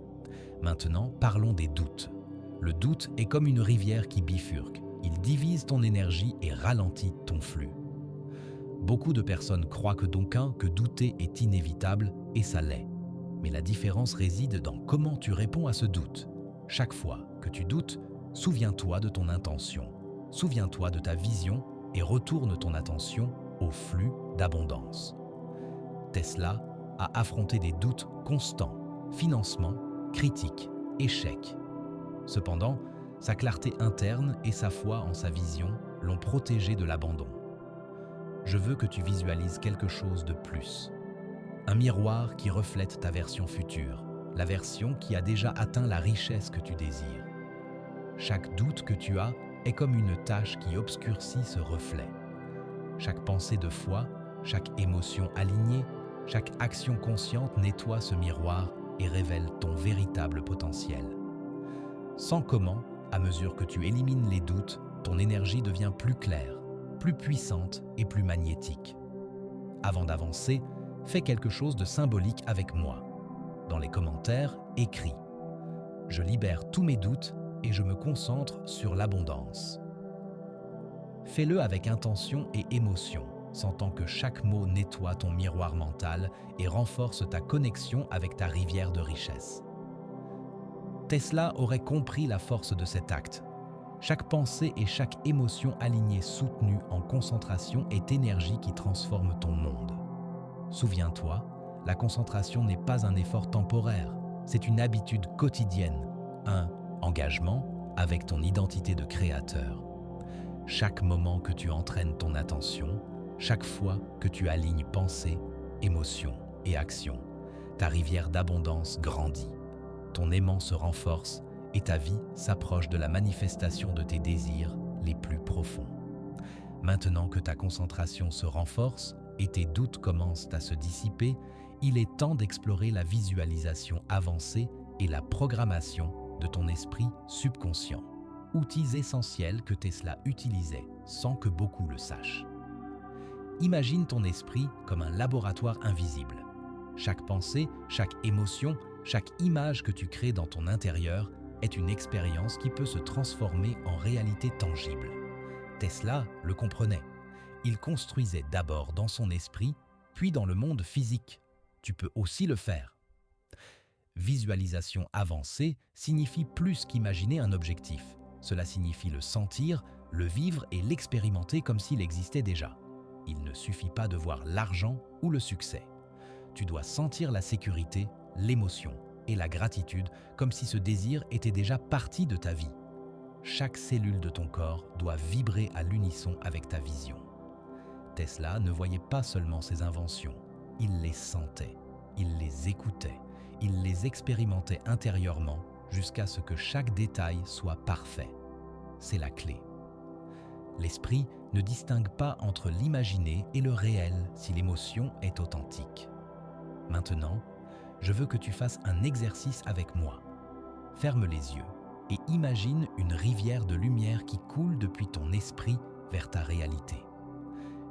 Maintenant, parlons des doutes. Le doute est comme une rivière qui bifurque. Il divise ton énergie et ralentit ton flux. Beaucoup de personnes croient que douter est inévitable, et ça l'est. Mais la différence réside dans comment tu réponds à ce doute. Chaque fois que tu doutes, souviens-toi de ton intention, souviens-toi de ta vision et retourne ton attention au flux d'abondance. Tesla a affronté des doutes constants, financement, critiques, échecs. Cependant, sa clarté interne et sa foi en sa vision l'ont protégé de l'abandon. Je veux que tu visualises quelque chose de plus. Un miroir qui reflète ta version future, la version qui a déjà atteint la richesse que tu désires. Chaque doute que tu as est comme une tache qui obscurcit ce reflet. Chaque pensée de foi, chaque émotion alignée, chaque action consciente nettoie ce miroir et révèle ton véritable potentiel. Sens comment, à mesure que tu élimines les doutes, ton énergie devient plus claire, plus puissante et plus magnétique. Avant d'avancer, fais quelque chose de symbolique avec moi. Dans les commentaires, écris « Je libère tous mes doutes et je me concentre sur l'abondance ». Fais-le avec intention et émotion, sentant que chaque mot nettoie ton miroir mental et renforce ta connexion avec ta rivière de richesse. Tesla aurait compris la force de cet acte. Chaque pensée et chaque émotion alignée soutenue en concentration est énergie qui transforme ton monde. Souviens-toi, la concentration n'est pas un effort temporaire, c'est une habitude quotidienne, un engagement avec ton identité de créateur. Chaque moment que tu entraînes ton attention, chaque fois que tu alignes pensée, émotion et action, ta rivière d'abondance grandit. Ton aimant se renforce et ta vie s'approche de la manifestation de tes désirs les plus profonds. Maintenant que ta concentration se renforce et tes doutes commencent à se dissiper, il est temps d'explorer la visualisation avancée et la programmation de ton esprit subconscient, outils essentiels que Tesla utilisait sans que beaucoup le sachent. Imagine ton esprit comme un laboratoire invisible. Chaque pensée, chaque émotion, chaque image que tu crées dans ton intérieur est une expérience qui peut se transformer en réalité tangible. Tesla le comprenait. Il construisait d'abord dans son esprit, puis dans le monde physique. Tu peux aussi le faire. Visualisation avancée signifie plus qu'imaginer un objectif. Cela signifie le sentir, le vivre et l'expérimenter comme s'il existait déjà. Il ne suffit pas de voir l'argent ou le succès. Tu dois sentir la sécurité, l'émotion et la gratitude comme si ce désir était déjà partie de ta vie. Chaque cellule de ton corps doit vibrer à l'unisson avec ta vision. Tesla ne voyait pas seulement ses inventions, il les sentait, il les écoutait, il les expérimentait intérieurement jusqu'à ce que chaque détail soit parfait. C'est la clé. L'esprit ne distingue pas entre l'imaginer et le réel si l'émotion est authentique. Maintenant, je veux que tu fasses un exercice avec moi. Ferme les yeux et imagine une rivière de lumière qui coule depuis ton esprit vers ta réalité.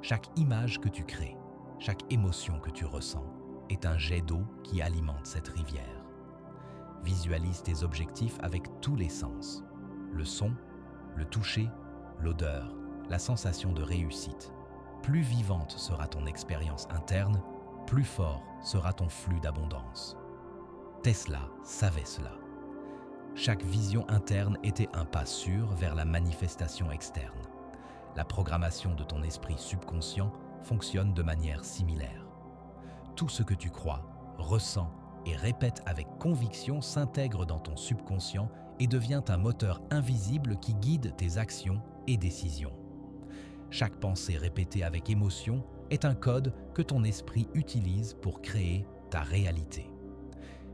Chaque image que tu crées, chaque émotion que tu ressens est un jet d'eau qui alimente cette rivière. Visualise tes objectifs avec tous les sens. Le son, le toucher, l'odeur, la sensation de réussite. Plus vivante sera ton expérience interne, plus fort sera ton flux d'abondance. Tesla savait cela. Chaque vision interne était un pas sûr vers la manifestation externe. La programmation de ton esprit subconscient fonctionne de manière similaire. Tout ce que tu crois, ressens et répètes avec conviction s'intègre dans ton subconscient et devient un moteur invisible qui guide tes actions et décisions. Chaque pensée répétée avec émotion est un code que ton esprit utilise pour créer ta réalité.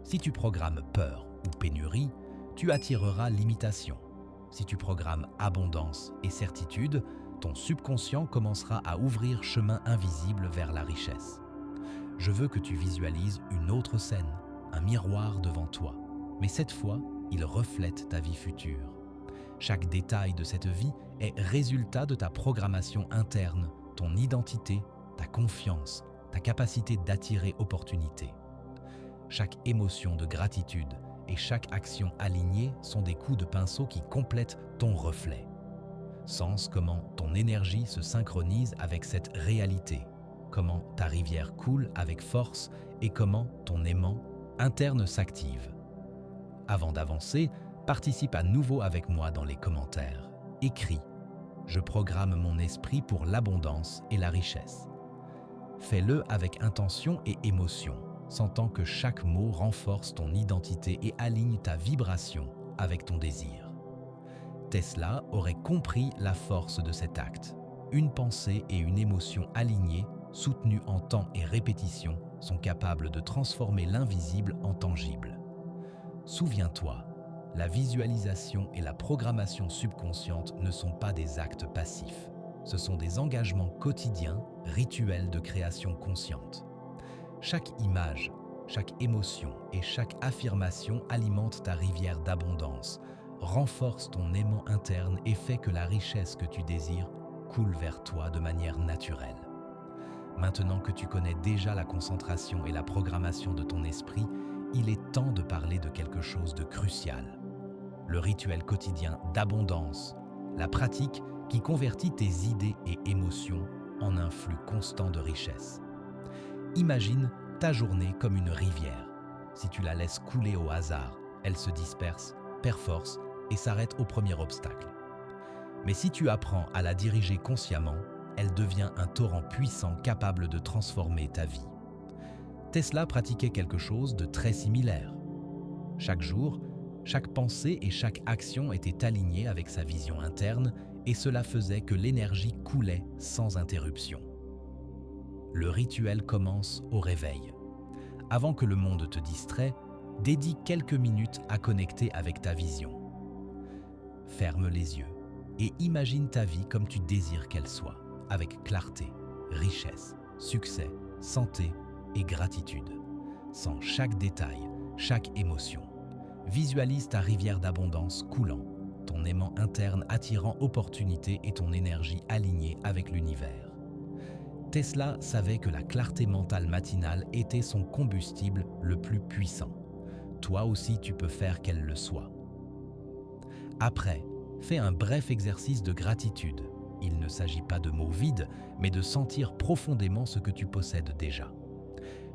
Si tu programmes peur ou pénurie, tu attireras limitation. Si tu programmes abondance et certitude, ton subconscient commencera à ouvrir chemin invisible vers la richesse. Je veux que tu visualises une autre scène, un miroir devant toi, mais cette fois, il reflète ta vie future. Chaque détail de cette vie est résultat de ta programmation interne, ton identité, ta confiance, ta capacité d'attirer opportunités. Chaque émotion de gratitude et chaque action alignée sont des coups de pinceau qui complètent ton reflet. Sens comment ton énergie se synchronise avec cette réalité, comment ta rivière coule avec force et comment ton aimant interne s'active. Avant d'avancer, participe à nouveau avec moi dans les commentaires. Écris « Je programme mon esprit pour l'abondance et la richesse ». Fais-le avec intention et émotion, sentant que chaque mot renforce ton identité et aligne ta vibration avec ton désir. Tesla aurait compris la force de cet acte. Une pensée et une émotion alignées, soutenues en temps et répétition, sont capables de transformer l'invisible en tangible. Souviens-toi, la visualisation et la programmation subconsciente ne sont pas des actes passifs. Ce sont des engagements quotidiens, rituels de création consciente. Chaque image, chaque émotion et chaque affirmation alimente ta rivière d'abondance, renforce ton aimant interne et fait que la richesse que tu désires coule vers toi de manière naturelle. Maintenant que tu connais déjà la concentration et la programmation de ton esprit, il est temps de parler de quelque chose de crucial. Le rituel quotidien d'abondance, la pratique qui convertit tes idées et émotions en un flux constant de richesse. Imagine ta journée comme une rivière. Si tu la laisses couler au hasard, elle se disperse, perd force et s'arrête au premier obstacle. Mais si tu apprends à la diriger consciemment, elle devient un torrent puissant capable de transformer ta vie. Tesla pratiquait quelque chose de très similaire. Chaque jour, chaque pensée et chaque action étaient alignées avec sa vision interne et cela faisait que l'énergie coulait sans interruption. Le rituel commence au réveil. Avant que le monde te distrait, dédie quelques minutes à connecter avec ta vision. Ferme les yeux et imagine ta vie comme tu désires qu'elle soit, avec clarté, richesse, succès, santé et gratitude. Sans chaque détail, chaque émotion. Visualise ta rivière d'abondance coulant, ton aimant interne attirant opportunités et ton énergie alignée avec l'univers. Tesla savait que la clarté mentale matinale était son combustible le plus puissant. Toi aussi, tu peux faire qu'elle le soit. Après, fais un bref exercice de gratitude. Il ne s'agit pas de mots vides, mais de sentir profondément ce que tu possèdes déjà.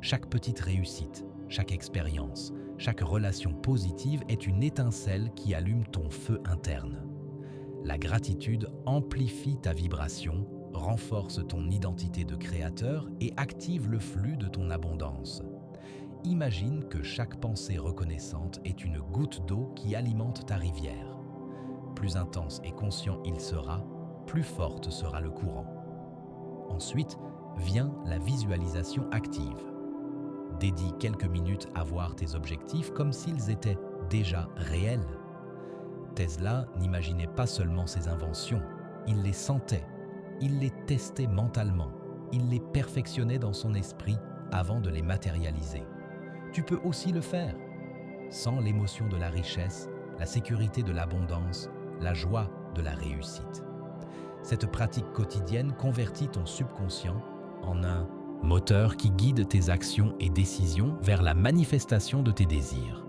Chaque petite réussite, chaque expérience, chaque relation positive est une étincelle qui allume ton feu interne. La gratitude amplifie ta vibration, renforce ton identité de créateur et active le flux de ton abondance. Imagine que chaque pensée reconnaissante est une goutte d'eau qui alimente ta rivière. Plus intense et conscient il sera, plus forte sera le courant. Ensuite, vient la visualisation active. Dédie quelques minutes à voir tes objectifs comme s'ils étaient déjà réels. Tesla n'imaginait pas seulement ses inventions, il les sentait, il les testait mentalement, il les perfectionnait dans son esprit avant de les matérialiser. Tu peux aussi le faire, sans l'émotion de la richesse, la sécurité de l'abondance, la joie de la réussite. Cette pratique quotidienne convertit ton subconscient en un moteur qui guide tes actions et décisions vers la manifestation de tes désirs.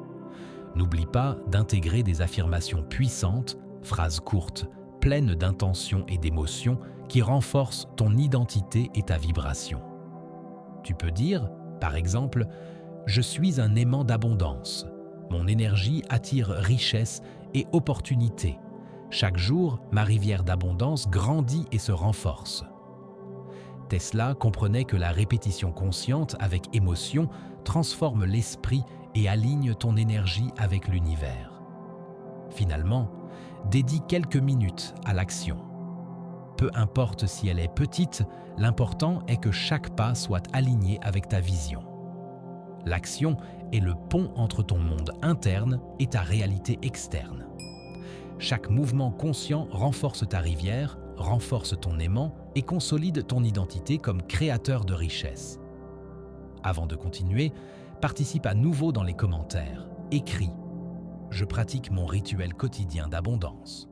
N'oublie pas d'intégrer des affirmations puissantes, phrases courtes, pleines d'intention et d'émotion qui renforcent ton identité et ta vibration. Tu peux dire, par exemple, « Je suis un aimant d'abondance. Mon énergie attire richesse et opportunité. Chaque jour, ma rivière d'abondance grandit et se renforce. » Tesla comprenait que la répétition consciente avec émotion transforme l'esprit et aligne ton énergie avec l'univers. Finalement, dédie quelques minutes à l'action. Peu importe si elle est petite, l'important est que chaque pas soit aligné avec ta vision. L'action est le pont entre ton monde interne et ta réalité externe. Chaque mouvement conscient renforce ta rivière, renforce ton aimant et consolide ton identité comme créateur de richesse. Avant de continuer, participe à nouveau dans les commentaires. Écris « Je pratique mon rituel quotidien d'abondance ».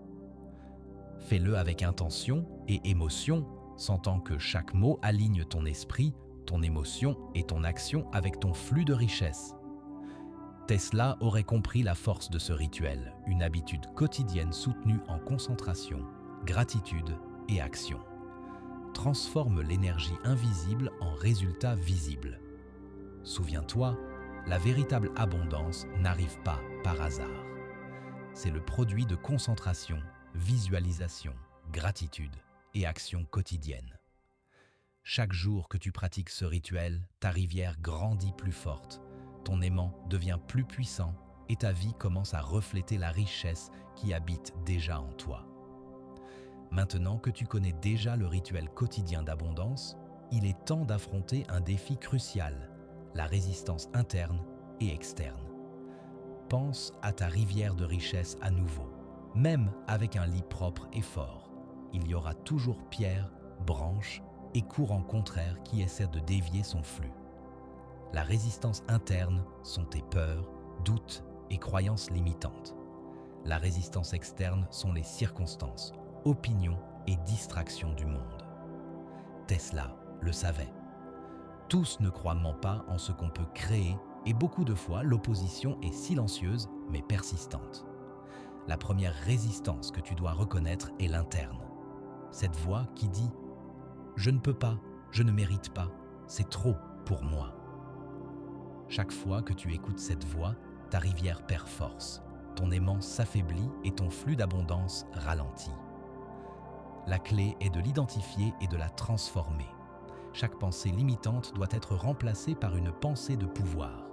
Fais-le avec intention et émotion, sentant que chaque mot aligne ton esprit, ton émotion et ton action avec ton flux de richesse. Tesla aurait compris la force de ce rituel, une habitude quotidienne soutenue en concentration, gratitude et action. Transforme l'énergie invisible en résultat visible. Souviens-toi, la véritable abondance n'arrive pas par hasard. C'est le produit de concentration, visualisation, gratitude et action quotidienne. Chaque jour que tu pratiques ce rituel, ta rivière grandit plus forte, ton aimant devient plus puissant et ta vie commence à refléter la richesse qui habite déjà en toi. Maintenant que tu connais déjà le rituel quotidien d'abondance, il est temps d'affronter un défi crucial, la résistance interne et externe. Pense à ta rivière de richesse à nouveau. Même avec un lit propre et fort, il y aura toujours pierres, branches et courants contraires qui essaient de dévier son flux. La résistance interne sont tes peurs, doutes et croyances limitantes. La résistance externe sont les circonstances, opinions et distractions du monde. Tesla le savait. Tous ne croient pas en ce qu'on peut créer et beaucoup de fois l'opposition est silencieuse mais persistante. La première résistance que tu dois reconnaître est l'interne. Cette voix qui dit « Je ne peux pas, je ne mérite pas, c'est trop pour moi ». Chaque fois que tu écoutes cette voix, ta rivière perd force, ton aimant s'affaiblit et ton flux d'abondance ralentit. La clé est de l'identifier et de la transformer. Chaque pensée limitante doit être remplacée par une pensée de pouvoir.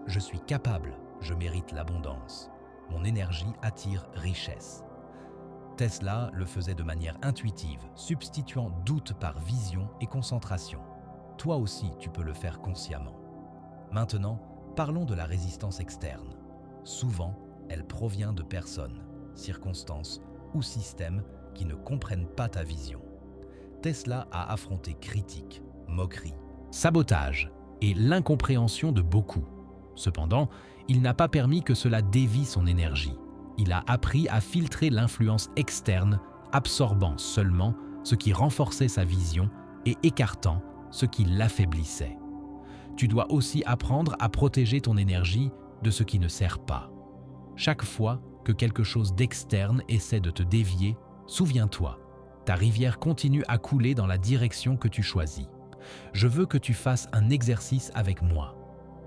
Je suis capable, je mérite l'abondance. Mon énergie attire richesse. Tesla le faisait de manière intuitive, substituant doute par vision et concentration. Toi aussi, tu peux le faire consciemment. Maintenant, parlons de la résistance externe. Souvent, elle provient de personnes, circonstances ou systèmes qui ne comprennent pas ta vision. Tesla a affronté critiques, moqueries, sabotage et l'incompréhension de beaucoup. Cependant, il n'a pas permis que cela dévie son énergie. Il a appris à filtrer l'influence externe, absorbant seulement ce qui renforçait sa vision et écartant ce qui l'affaiblissait. Tu dois aussi apprendre à protéger ton énergie de ce qui ne sert pas. Chaque fois que quelque chose d'externe essaie de te dévier, souviens-toi, ta rivière continue à couler dans la direction que tu choisis. Je veux que tu fasses un exercice avec moi.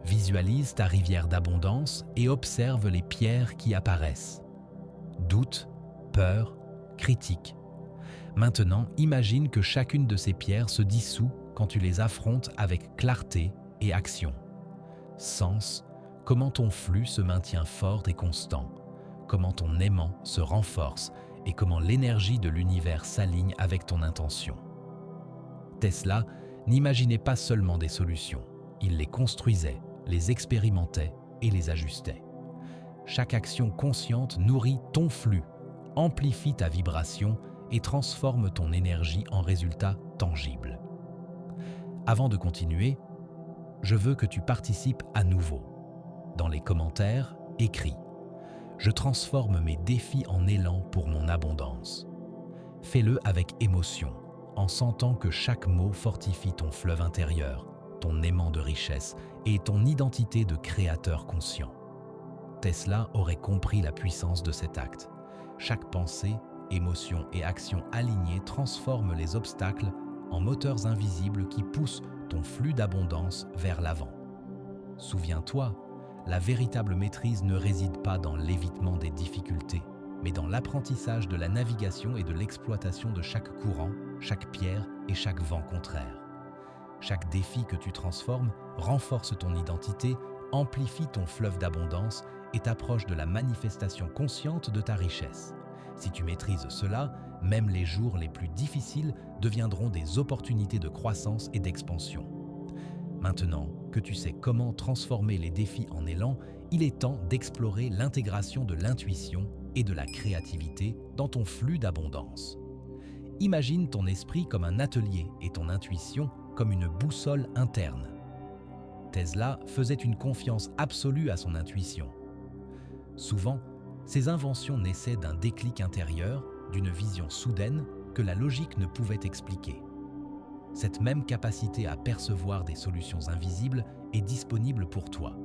Visualise ta rivière d'abondance et observe les pierres qui apparaissent. Doute, peur, critique. Maintenant, imagine que chacune de ces pierres se dissout quand tu les affrontes avec clarté et action. Sens comment ton flux se maintient fort et constant, comment ton aimant se renforce et comment l'énergie de l'univers s'aligne avec ton intention. Tesla n'imaginait pas seulement des solutions, il les construisait, les expérimentait et les ajustait. Chaque action consciente nourrit ton flux, amplifie ta vibration et transforme ton énergie en résultats tangibles. Avant de continuer, je veux que tu participes à nouveau. Dans les commentaires, écris « Je transforme mes défis en élan pour mon abondance ». Fais-le avec émotion, en sentant que chaque mot fortifie ton fleuve intérieur, ton aimant de richesse et ton identité de créateur conscient. Tesla aurait compris la puissance de cet acte. Chaque pensée, émotion et action alignée transforment les obstacles en moteurs invisibles qui poussent ton flux d'abondance vers l'avant. Souviens-toi, la véritable maîtrise ne réside pas dans l'évitement des difficultés, mais dans l'apprentissage de la navigation et de l'exploitation de chaque courant, chaque pierre et chaque vent contraire. Chaque défi que tu transformes renforce ton identité, amplifie ton fleuve d'abondance et t'approche de la manifestation consciente de ta richesse. Si tu maîtrises cela, Même les jours les plus difficiles deviendront des opportunités de croissance et d'expansion. Maintenant que tu sais comment transformer les défis en élan, il est temps d'explorer l'intégration de l'intuition et de la créativité dans ton flux d'abondance. Imagine ton esprit comme un atelier et ton intuition comme une boussole interne. Tesla faisait une confiance absolue à son intuition. Souvent, ses inventions naissaient d'un déclic intérieur, d'une vision soudaine que la logique ne pouvait expliquer. Cette même capacité à percevoir des solutions invisibles est disponible pour toi.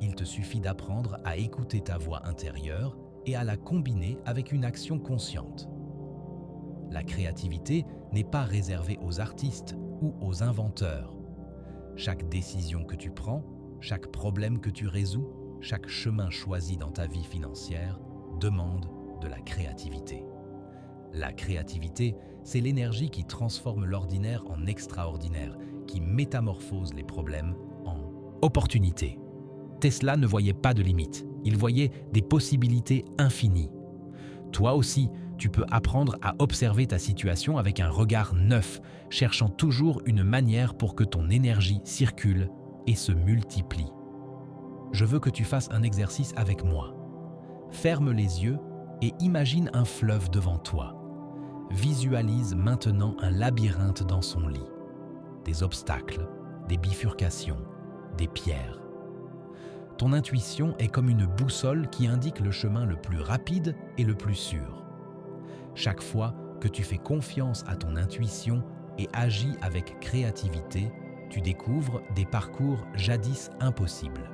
Il te suffit d'apprendre à écouter ta voix intérieure et à la combiner avec une action consciente. La créativité n'est pas réservée aux artistes ou aux inventeurs. Chaque décision que tu prends, chaque problème que tu résous, chaque chemin choisi dans ta vie financière demande de la créativité. La créativité, c'est l'énergie qui transforme l'ordinaire en extraordinaire, qui métamorphose les problèmes en opportunités. Tesla ne voyait pas de limites, il voyait des possibilités infinies. Toi aussi, tu peux apprendre à observer ta situation avec un regard neuf, cherchant toujours une manière pour que ton énergie circule et se multiplie. Je veux que tu fasses un exercice avec moi. Ferme les yeux et imagine un fleuve devant toi. Visualise maintenant un labyrinthe dans son lit. Des obstacles, des bifurcations, des pierres. Ton intuition est comme une boussole qui indique le chemin le plus rapide et le plus sûr. Chaque fois que tu fais confiance à ton intuition et agis avec créativité, tu découvres des parcours jadis impossibles.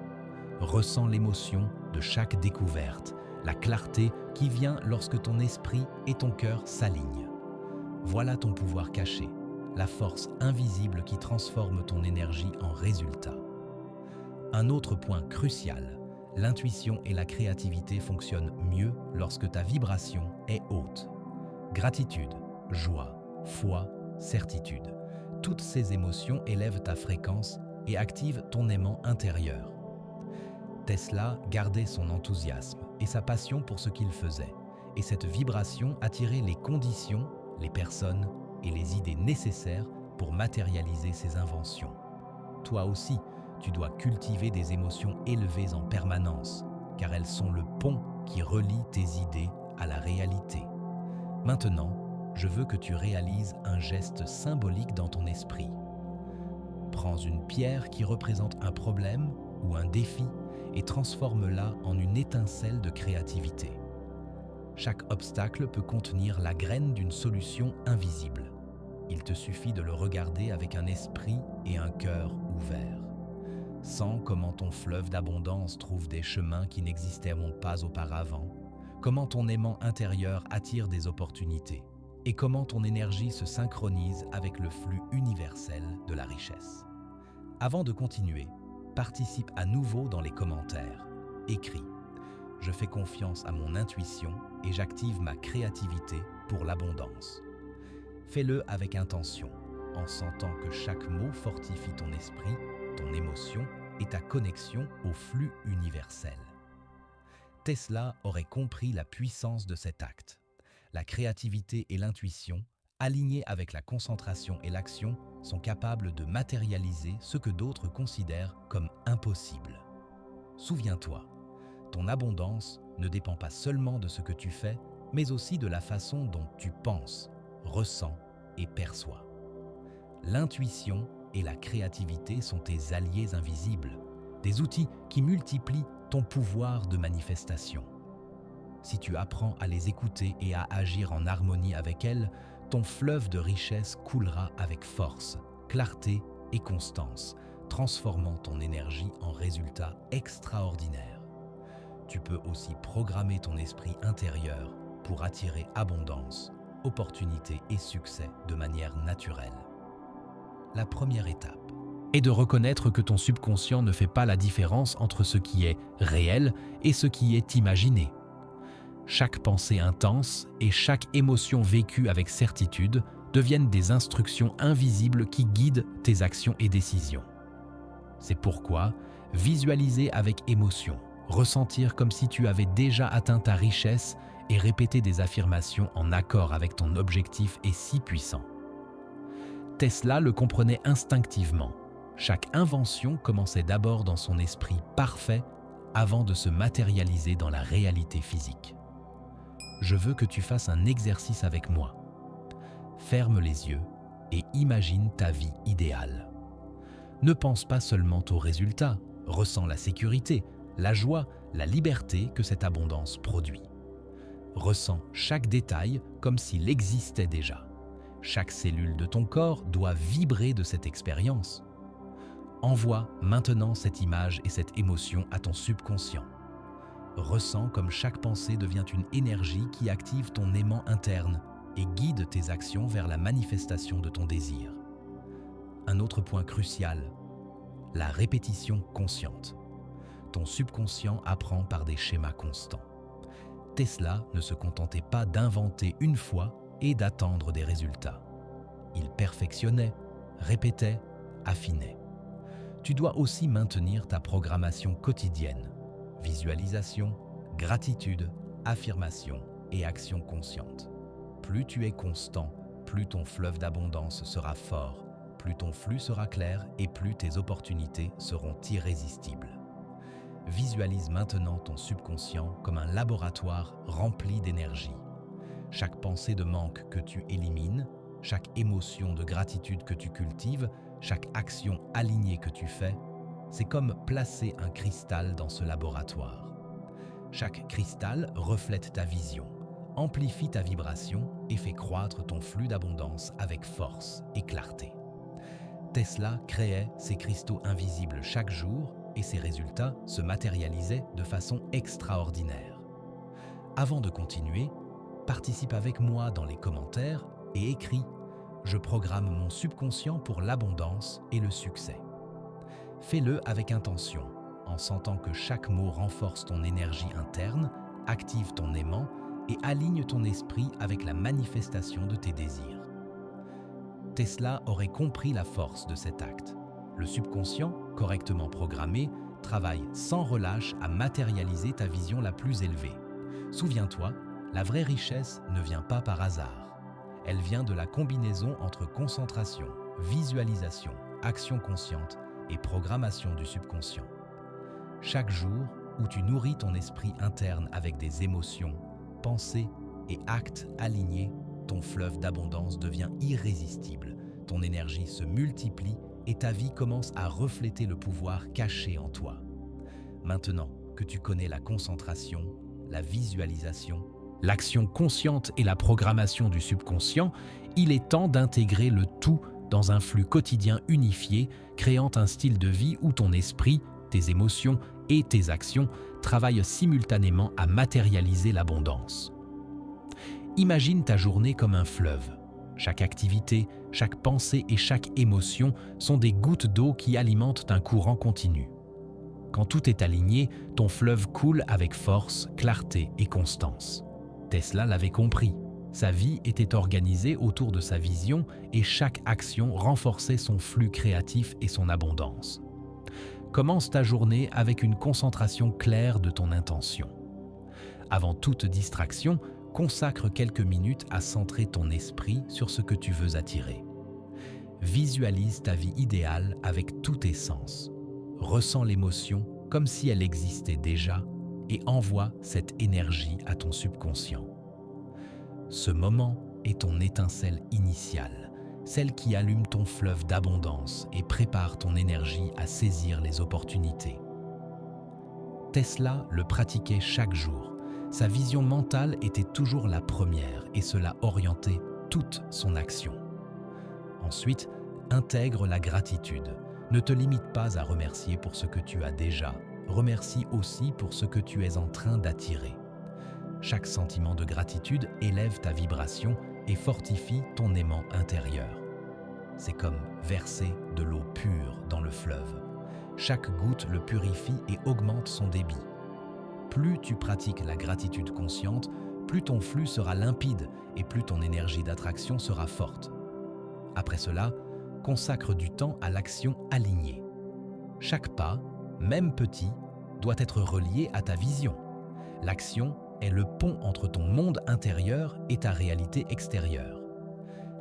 Ressens l'émotion de chaque découverte, la clarté qui vient lorsque ton esprit et ton cœur s'alignent. Voilà ton pouvoir caché, la force invisible qui transforme ton énergie en résultat. Un autre point crucial, l'intuition et la créativité fonctionnent mieux lorsque ta vibration est haute. Gratitude, joie, foi, certitude. Toutes ces émotions élèvent ta fréquence et activent ton aimant intérieur. Tesla gardait son enthousiasme et sa passion pour ce qu'il faisait, et cette vibration attirait les conditions, les personnes et les idées nécessaires pour matérialiser ses inventions. Toi aussi, tu dois cultiver des émotions élevées en permanence, car elles sont le pont qui relie tes idées à la réalité. Maintenant, je veux que tu réalises un geste symbolique dans ton esprit. Prends une pierre qui représente un problème ou un défi et transforme-la en une étincelle de créativité. Chaque obstacle peut contenir la graine d'une solution invisible. Il te suffit de le regarder avec un esprit et un cœur ouverts. Sens comment ton fleuve d'abondance trouve des chemins qui n'existaient pas auparavant, comment ton aimant intérieur attire des opportunités et comment ton énergie se synchronise avec le flux universel de la richesse. Avant de continuer, participe à nouveau dans les commentaires. Écris « Je fais confiance à mon intuition et j'active ma créativité pour l'abondance ». Fais-le avec intention, en sentant que chaque mot fortifie ton esprit, ton émotion et ta connexion au flux universel. Tesla aurait compris la puissance de cet acte. La créativité et l'intuition, alignées avec la concentration et l'action, sont capables de matérialiser ce que d'autres considèrent comme impossible. Souviens-toi, ton abondance ne dépend pas seulement de ce que tu fais, mais aussi de la façon dont tu penses, ressens et perçois. L'intuition et la créativité sont tes alliés invisibles, des outils qui multiplient ton pouvoir de manifestation. Si tu apprends à les écouter et à agir en harmonie avec elles, ton fleuve de richesse coulera avec force, clarté et constance, transformant ton énergie en résultats extraordinaires. Tu peux aussi programmer ton esprit intérieur pour attirer abondance, opportunité et succès de manière naturelle. La première étape est de reconnaître que ton subconscient ne fait pas la différence entre ce qui est réel et ce qui est imaginé. Chaque pensée intense et chaque émotion vécue avec certitude deviennent des instructions invisibles qui guident tes actions et décisions. C'est pourquoi visualiser avec émotion, ressentir comme si tu avais déjà atteint ta richesse et répéter des affirmations en accord avec ton objectif est si puissant. Tesla le comprenait instinctivement. Chaque invention commençait d'abord dans son esprit parfait avant de se matérialiser dans la réalité physique. Je veux que tu fasses un exercice avec moi. Ferme les yeux et imagine ta vie idéale. Ne pense pas seulement aux résultats, ressens la sécurité, la joie, la liberté que cette abondance produit. Ressens chaque détail comme s'il existait déjà. Chaque cellule de ton corps doit vibrer de cette expérience. Envoie maintenant cette image et cette émotion à ton subconscient. Ressens comme chaque pensée devient une énergie qui active ton aimant interne et guide tes actions vers la manifestation de ton désir. Un autre point crucial, la répétition consciente. Ton subconscient apprend par des schémas constants. Tesla ne se contentait pas d'inventer une fois et d'attendre des résultats. Il perfectionnait, répétait, affinait. Tu dois aussi maintenir ta programmation quotidienne. Visualisation, gratitude, affirmation et action consciente. Plus tu es constant, plus ton fleuve d'abondance sera fort, plus ton flux sera clair et plus tes opportunités seront irrésistibles. Visualise maintenant ton subconscient comme un laboratoire rempli d'énergie. Chaque pensée de manque que tu élimines, chaque émotion de gratitude que tu cultives, chaque action alignée que tu fais, c'est comme placer un cristal dans ce laboratoire. Chaque cristal reflète ta vision, amplifie ta vibration et fait croître ton flux d'abondance avec force et clarté. Tesla créait ces cristaux invisibles chaque jour et ses résultats se matérialisaient de façon extraordinaire. Avant de continuer, participe avec moi dans les commentaires et écris « Je programme mon subconscient pour l'abondance et le succès ». Fais-le avec intention, en sentant que chaque mot renforce ton énergie interne, active ton aimant et aligne ton esprit avec la manifestation de tes désirs. Tesla aurait compris la force de cet acte. Le subconscient, correctement programmé, travaille sans relâche à matérialiser ta vision la plus élevée. Souviens-toi, la vraie richesse ne vient pas par hasard. Elle vient de la combinaison entre concentration, visualisation, action consciente et programmation du subconscient. Chaque jour où tu nourris ton esprit interne avec des émotions, pensées et actes alignés, ton fleuve d'abondance devient irrésistible, ton énergie se multiplie et ta vie commence à refléter le pouvoir caché en toi. Maintenant que tu connais la concentration, la visualisation, l'action consciente et la programmation du subconscient, il est temps d'intégrer le tout dans un flux quotidien unifié, créant un style de vie où ton esprit, tes émotions et tes actions travaillent simultanément à matérialiser l'abondance. Imagine ta journée comme un fleuve. Chaque activité, chaque pensée et chaque émotion sont des gouttes d'eau qui alimentent un courant continu. Quand tout est aligné, ton fleuve coule avec force, clarté et constance. Tesla l'avait compris. Sa vie était organisée autour de sa vision et chaque action renforçait son flux créatif et son abondance. Commence ta journée avec une concentration claire de ton intention. Avant toute distraction, consacre quelques minutes à centrer ton esprit sur ce que tu veux attirer. Visualise ta vie idéale avec tous tes sens. Ressens l'émotion comme si elle existait déjà et envoie cette énergie à ton subconscient. Ce moment est ton étincelle initiale, celle qui allume ton fleuve d'abondance et prépare ton énergie à saisir les opportunités. Tesla le pratiquait chaque jour. Sa vision mentale était toujours la première et cela orientait toute son action. Ensuite, intègre la gratitude. Ne te limite pas à remercier pour ce que tu as déjà. Remercie aussi pour ce que tu es en train d'attirer. Chaque sentiment de gratitude élève ta vibration et fortifie ton aimant intérieur. C'est comme verser de l'eau pure dans le fleuve. Chaque goutte le purifie et augmente son débit. Plus tu pratiques la gratitude consciente, plus ton flux sera limpide et plus ton énergie d'attraction sera forte. Après cela, consacre du temps à l'action alignée. Chaque pas, même petit, doit être relié à ta vision. L'action est le pont entre ton monde intérieur et ta réalité extérieure.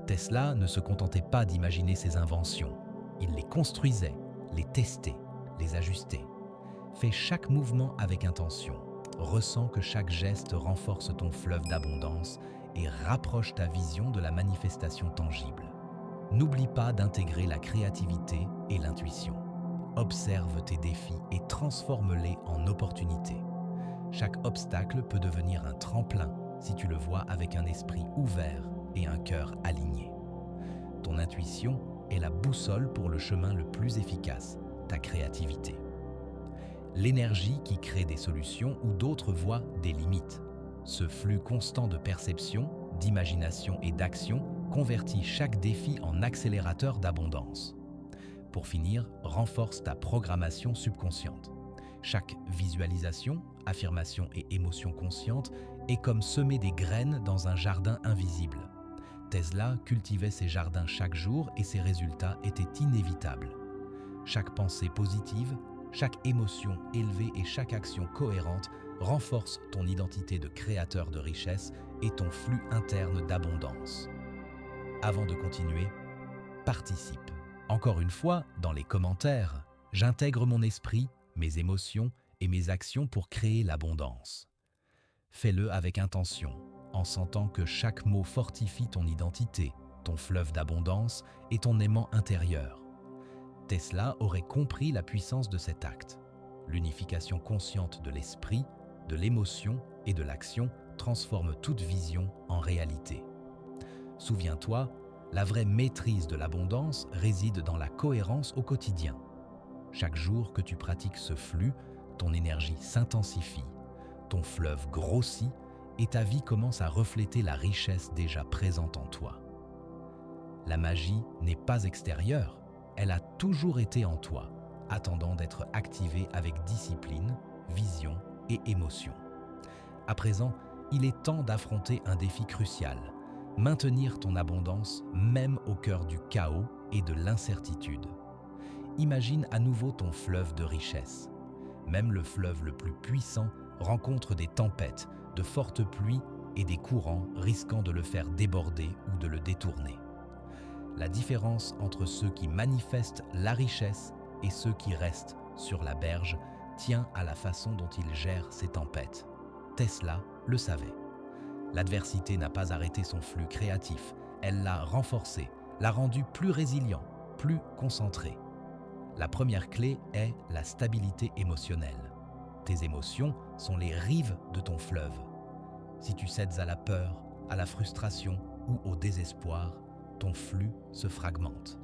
Tesla ne se contentait pas d'imaginer ses inventions. Il les construisait, les testait, les ajustait. Fais chaque mouvement avec intention. Ressens que chaque geste renforce ton fleuve d'abondance et rapproche ta vision de la manifestation tangible. N'oublie pas d'intégrer la créativité et l'intuition. Observe tes défis et transforme-les en opportunités. Chaque obstacle peut devenir un tremplin si tu le vois avec un esprit ouvert et un cœur aligné. Ton intuition est la boussole pour le chemin le plus efficace, ta créativité. L'énergie qui crée des solutions où d'autres voient des limites. Ce flux constant de perception, d'imagination et d'action convertit chaque défi en accélérateur d'abondance. Pour finir, renforce ta programmation subconsciente. Chaque visualisation, affirmation et émotion consciente est comme semer des graines dans un jardin invisible. Tesla cultivait ses jardins chaque jour et ses résultats étaient inévitables. Chaque pensée positive, chaque émotion élevée et chaque action cohérente renforce ton identité de créateur de richesse et ton flux interne d'abondance. Avant de continuer, participe. Encore une fois, dans les commentaires, j'intègre mon esprit, mes émotions et mes actions pour créer l'abondance. Fais-le avec intention, en sentant que chaque mot fortifie ton identité, ton fleuve d'abondance et ton aimant intérieur. Tesla aurait compris la puissance de cet acte. L'unification consciente de l'esprit, de l'émotion et de l'action transforme toute vision en réalité. Souviens-toi, la vraie maîtrise de l'abondance réside dans la cohérence au quotidien. Chaque jour que tu pratiques ce flux, ton énergie s'intensifie, ton fleuve grossit et ta vie commence à refléter la richesse déjà présente en toi. La magie n'est pas extérieure, elle a toujours été en toi, attendant d'être activée avec discipline, vision et émotion. À présent, il est temps d'affronter un défi crucial, maintenir ton abondance même au cœur du chaos et de l'incertitude. Imagine à nouveau ton fleuve de richesse. Même le fleuve le plus puissant rencontre des tempêtes, de fortes pluies et des courants risquant de le faire déborder ou de le détourner. La différence entre ceux qui manifestent la richesse et ceux qui restent sur la berge tient à la façon dont ils gèrent ces tempêtes. Tesla le savait. L'adversité n'a pas arrêté son flux créatif, elle l'a renforcé, l'a rendu plus résilient, plus concentré. La première clé est la stabilité émotionnelle. Tes émotions sont les rives de ton fleuve. Si tu cèdes à la peur, à la frustration ou au désespoir, ton flux se fragmente.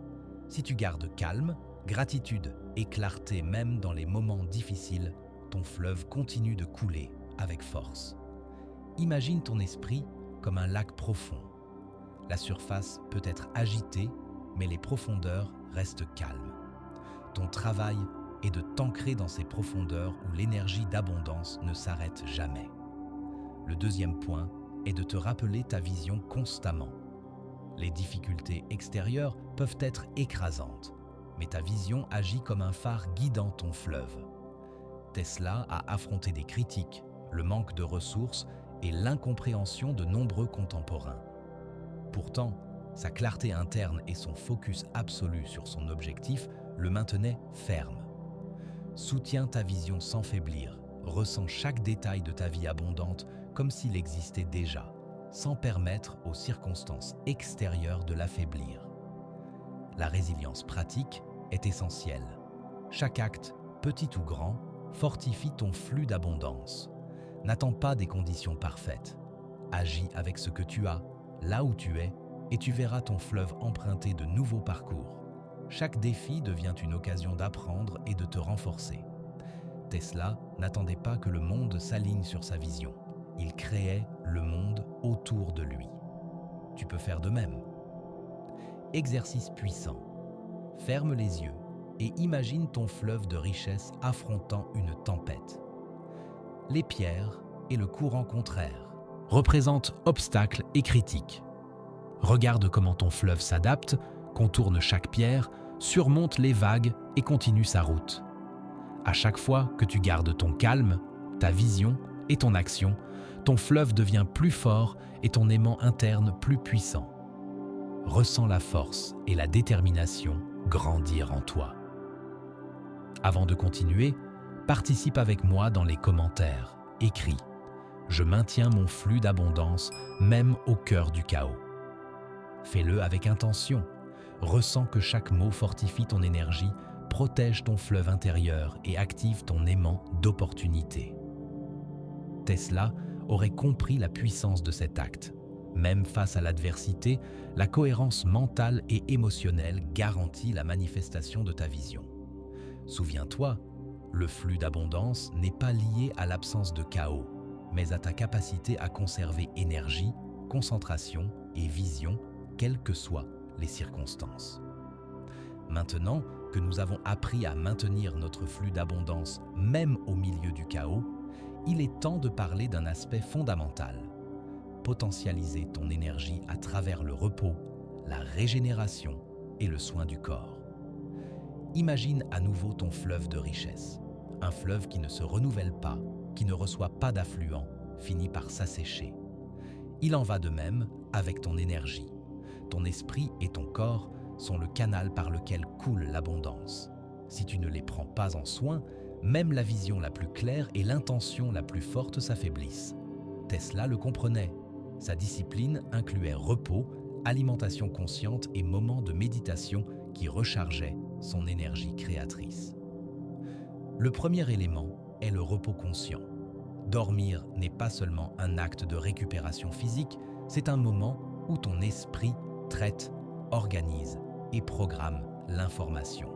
Si tu gardes calme, gratitude et clarté même dans les moments difficiles, ton fleuve continue de couler avec force. Imagine ton esprit comme un lac profond. La surface peut être agitée, mais les profondeurs restent calmes. Ton travail est de t'ancrer dans ces profondeurs où l'énergie d'abondance ne s'arrête jamais. Le deuxième point est de te rappeler ta vision constamment. Les difficultés extérieures peuvent être écrasantes, mais ta vision agit comme un phare guidant ton fleuve. Tesla a affronté des critiques, le manque de ressources et l'incompréhension de nombreux contemporains. Pourtant, sa clarté interne et son focus absolu sur son objectif le maintenaient ferme. Soutiens ta vision sans faiblir, ressens chaque détail de ta vie abondante comme s'il existait déjà, sans permettre aux circonstances extérieures de l'affaiblir. La résilience pratique est essentielle. Chaque acte, petit ou grand, fortifie ton flux d'abondance. N'attends pas des conditions parfaites. Agis avec ce que tu as, là où tu es, et tu verras ton fleuve emprunter de nouveaux parcours. Chaque défi devient une occasion d'apprendre et de te renforcer. Tesla n'attendait pas que le monde s'aligne sur sa vision. Il créait le monde autour de lui. Tu peux faire de même. Exercice puissant. Ferme les yeux et imagine ton fleuve de richesse affrontant une tempête. Les pierres et le courant contraire représentent obstacles et critiques. Regarde comment ton fleuve s'adapte, contourne chaque pierre, surmonte les vagues et continue sa route. À chaque fois que tu gardes ton calme, ta vision et ton action, ton fleuve devient plus fort et ton aimant interne plus puissant. Ressens la force et la détermination grandir en toi. Avant de continuer, participe avec moi dans les commentaires. Écris « Je maintiens mon flux d'abondance même au cœur du chaos ». Fais-le avec intention. Ressens que chaque mot fortifie ton énergie, protège ton fleuve intérieur et active ton aimant d'opportunité. Tesla aurait compris la puissance de cet acte. Même face à l'adversité, la cohérence mentale et émotionnelle garantit la manifestation de ta vision. Souviens-toi, le flux d'abondance n'est pas lié à l'absence de chaos, mais à ta capacité à conserver énergie, concentration et vision, quelles que soient les circonstances. Maintenant que nous avons appris à maintenir notre flux d'abondance même au milieu du chaos, il est temps de parler d'un aspect fondamental. Potentialiser ton énergie à travers le repos, la régénération et le soin du corps. Imagine à nouveau ton fleuve de richesse. Un fleuve qui ne se renouvelle pas, qui ne reçoit pas d'affluents, finit par s'assécher. Il en va de même avec ton énergie. Ton esprit et ton corps sont le canal par lequel coule l'abondance. Si tu ne les prends pas en soin, même la vision la plus claire et l'intention la plus forte s'affaiblissent. Tesla le comprenait. Sa discipline incluait repos, alimentation consciente et moments de méditation qui rechargeaient son énergie créatrice. Le premier élément est le repos conscient. Dormir n'est pas seulement un acte de récupération physique, c'est un moment où ton esprit traite, organise et programme l'information.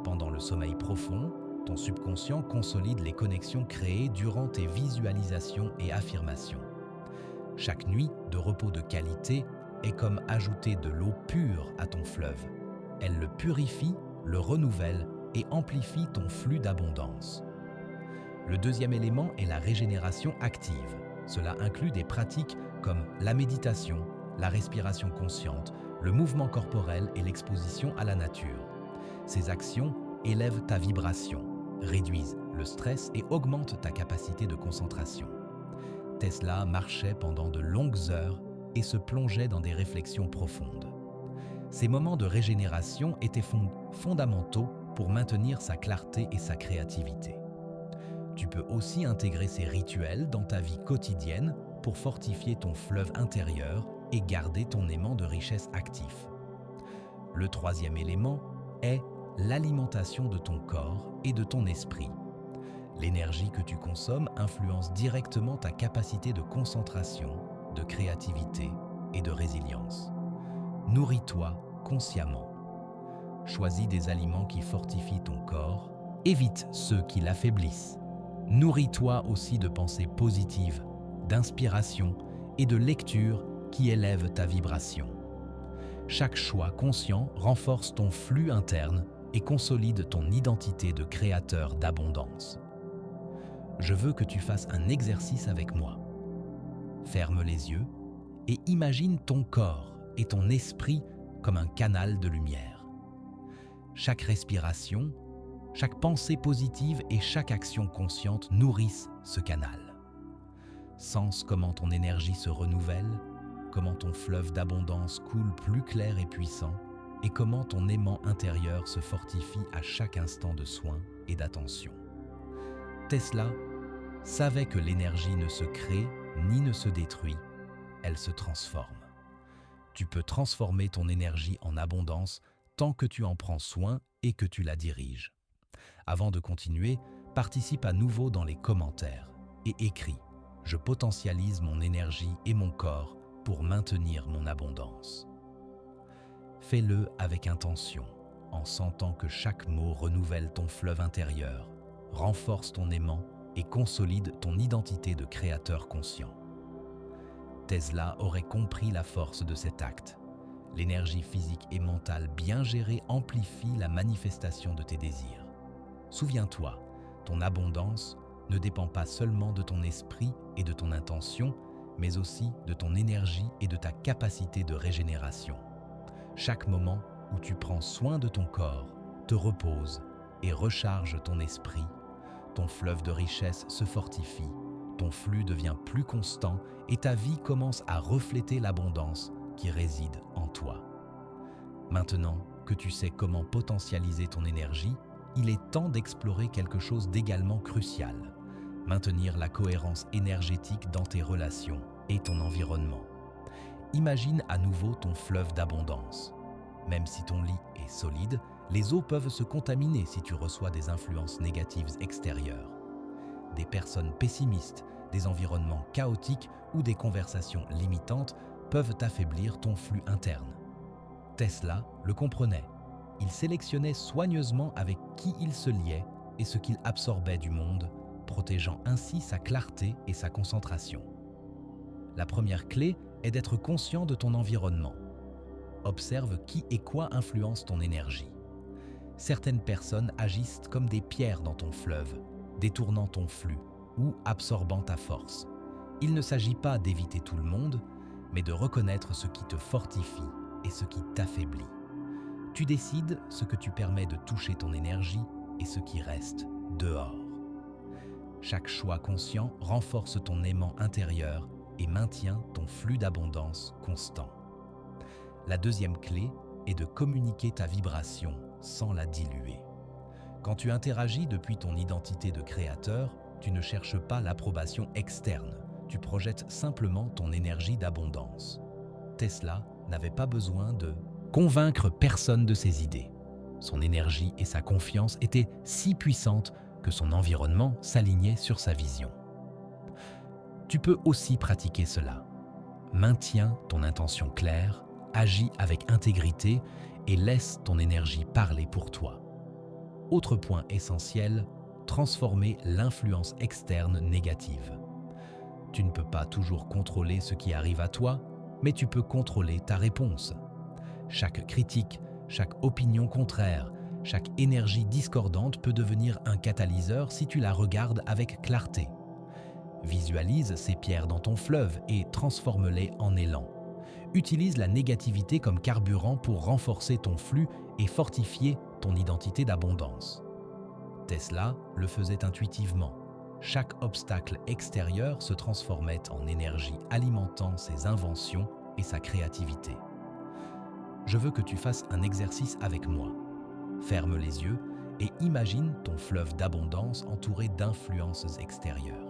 Pendant le sommeil profond, ton subconscient consolide les connexions créées durant tes visualisations et affirmations. Chaque nuit de repos de qualité est comme ajouter de l'eau pure à ton fleuve. Elle le purifie, le renouvelle et amplifie ton flux d'abondance. Le deuxième élément est la régénération active. Cela inclut des pratiques comme la méditation, la respiration consciente, le mouvement corporel et l'exposition à la nature. Ces actions élèvent ta vibration, réduisent le stress et augmentent ta capacité de concentration. Tesla marchait pendant de longues heures et se plongeait dans des réflexions profondes. Ces moments de régénération étaient fondamentaux pour maintenir sa clarté et sa créativité. Tu peux aussi intégrer ces rituels dans ta vie quotidienne pour fortifier ton fleuve intérieur et garder ton aimant de richesse actif. Le troisième élément est l'alimentation de ton corps et de ton esprit. L'énergie que tu consommes influence directement ta capacité de concentration, de créativité et de résilience. Nourris-toi consciemment. Choisis des aliments qui fortifient ton corps, évite ceux qui l'affaiblissent. Nourris-toi aussi de pensées positives, d'inspiration et de lecture qui élèvent ta vibration. Chaque choix conscient renforce ton flux interne et consolide ton identité de créateur d'abondance. Je veux que tu fasses un exercice avec moi. Ferme les yeux et imagine ton corps et ton esprit comme un canal de lumière. Chaque respiration, chaque pensée positive et chaque action consciente nourrissent ce canal. Sens comment ton énergie se renouvelle, comment ton fleuve d'abondance coule plus clair et puissant, et comment ton aimant intérieur se fortifie à chaque instant de soin et d'attention. Tesla savait que l'énergie ne se crée ni ne se détruit, elle se transforme. Tu peux transformer ton énergie en abondance tant que tu en prends soin et que tu la diriges. Avant de continuer, participe à nouveau dans les commentaires et écris « Je potentialise mon énergie et mon corps pour maintenir mon abondance ». Fais-le avec intention, en sentant que chaque mot renouvelle ton fleuve intérieur, renforce ton aimant et consolide ton identité de créateur conscient. Tesla aurait compris la force de cet acte. L'énergie physique et mentale bien gérée amplifie la manifestation de tes désirs. Souviens-toi, ton abondance ne dépend pas seulement de ton esprit et de ton intention, mais aussi de ton énergie et de ta capacité de régénération. Chaque moment où tu prends soin de ton corps, te reposes et recharge ton esprit, ton fleuve de richesse se fortifie, ton flux devient plus constant et ta vie commence à refléter l'abondance qui réside en toi. Maintenant que tu sais comment potentialiser ton énergie, il est temps d'explorer quelque chose d'également crucial: maintenir la cohérence énergétique dans tes relations et ton environnement. Imagine à nouveau ton fleuve d'abondance. Même si ton lit est solide, les eaux peuvent se contaminer si tu reçois des influences négatives extérieures. Des personnes pessimistes, des environnements chaotiques ou des conversations limitantes peuvent affaiblir ton flux interne. Tesla le comprenait. Il sélectionnait soigneusement avec qui il se liait et ce qu'il absorbait du monde, protégeant ainsi sa clarté et sa concentration. La première clé est d'être conscient de ton environnement. Observe qui et quoi influence ton énergie. Certaines personnes agissent comme des pierres dans ton fleuve, détournant ton flux ou absorbant ta force. Il ne s'agit pas d'éviter tout le monde, mais de reconnaître ce qui te fortifie et ce qui t'affaiblit. Tu décides ce que tu permets de toucher ton énergie et ce qui reste dehors. Chaque choix conscient renforce ton aimant intérieur et maintient ton flux d'abondance constant. La deuxième clé est de communiquer ta vibration sans la diluer. Quand tu interagis depuis ton identité de créateur, tu ne cherches pas l'approbation externe, tu projettes simplement ton énergie d'abondance. Tesla n'avait pas besoin de convaincre personne de ses idées. Son énergie et sa confiance étaient si puissantes que son environnement s'alignait sur sa vision. Tu peux aussi pratiquer cela. Maintiens ton intention claire, agis avec intégrité et laisse ton énergie parler pour toi. Autre point essentiel, transformer l'influence externe négative. Tu ne peux pas toujours contrôler ce qui arrive à toi, mais tu peux contrôler ta réponse. Chaque critique, chaque opinion contraire, chaque énergie discordante peut devenir un catalyseur si tu la regardes avec clarté. Visualise ces pierres dans ton fleuve et transforme-les en élan. Utilise la négativité comme carburant pour renforcer ton flux et fortifier ton identité d'abondance. Tesla le faisait intuitivement. Chaque obstacle extérieur se transformait en énergie alimentant ses inventions et sa créativité. Je veux que tu fasses un exercice avec moi. Ferme les yeux et imagine ton fleuve d'abondance entouré d'influences extérieures.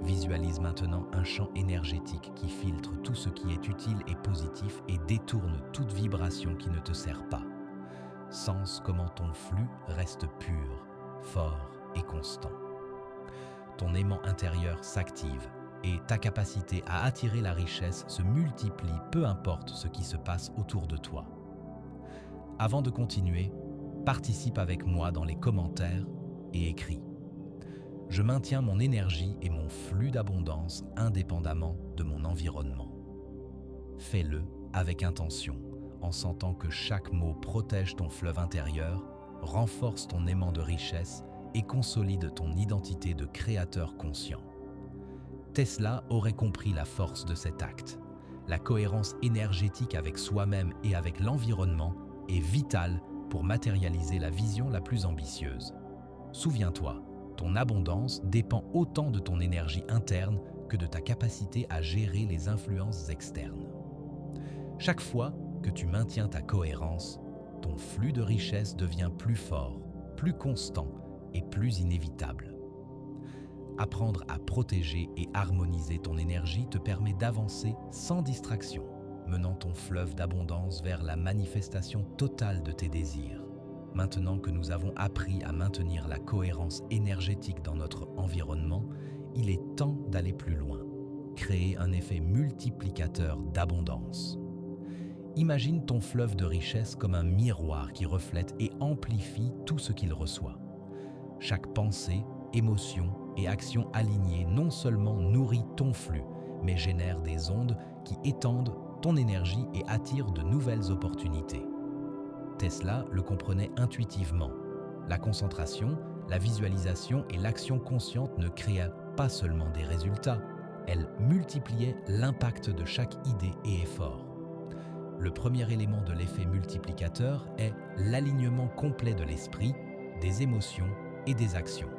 Visualise maintenant un champ énergétique qui filtre tout ce qui est utile et positif et détourne toute vibration qui ne te sert pas. Sens comment ton flux reste pur, fort et constant. Ton aimant intérieur s'active et ta capacité à attirer la richesse se multiplie peu importe ce qui se passe autour de toi. Avant de continuer, participe avec moi dans les commentaires et écris. Je maintiens mon énergie et mon flux d'abondance indépendamment de mon environnement. Fais-le avec intention, en sentant que chaque mot protège ton fleuve intérieur, renforce ton aimant de richesse et consolide ton identité de créateur conscient. Tesla aurait compris la force de cet acte. La cohérence énergétique avec soi-même et avec l'environnement est vitale pour matérialiser la vision la plus ambitieuse. Souviens-toi, ton abondance dépend autant de ton énergie interne que de ta capacité à gérer les influences externes. Chaque fois que tu maintiens ta cohérence, ton flux de richesse devient plus fort, plus constant et plus inévitable. Apprendre à protéger et harmoniser ton énergie te permet d'avancer sans distraction, menant ton fleuve d'abondance vers la manifestation totale de tes désirs. Maintenant que nous avons appris à maintenir la cohérence énergétique dans notre environnement, il est temps d'aller plus loin, créer un effet multiplicateur d'abondance. Imagine ton fleuve de richesse comme un miroir qui reflète et amplifie tout ce qu'il reçoit. Chaque pensée, émotion et action alignée non seulement nourrit ton flux, mais génère des ondes qui étendent ton énergie et attirent de nouvelles opportunités. Tesla le comprenait intuitivement. La concentration, la visualisation et l'action consciente ne créaient pas seulement des résultats, elles multipliaient l'impact de chaque idée et effort. Le premier élément de l'effet multiplicateur est l'alignement complet de l'esprit, des émotions et des actions.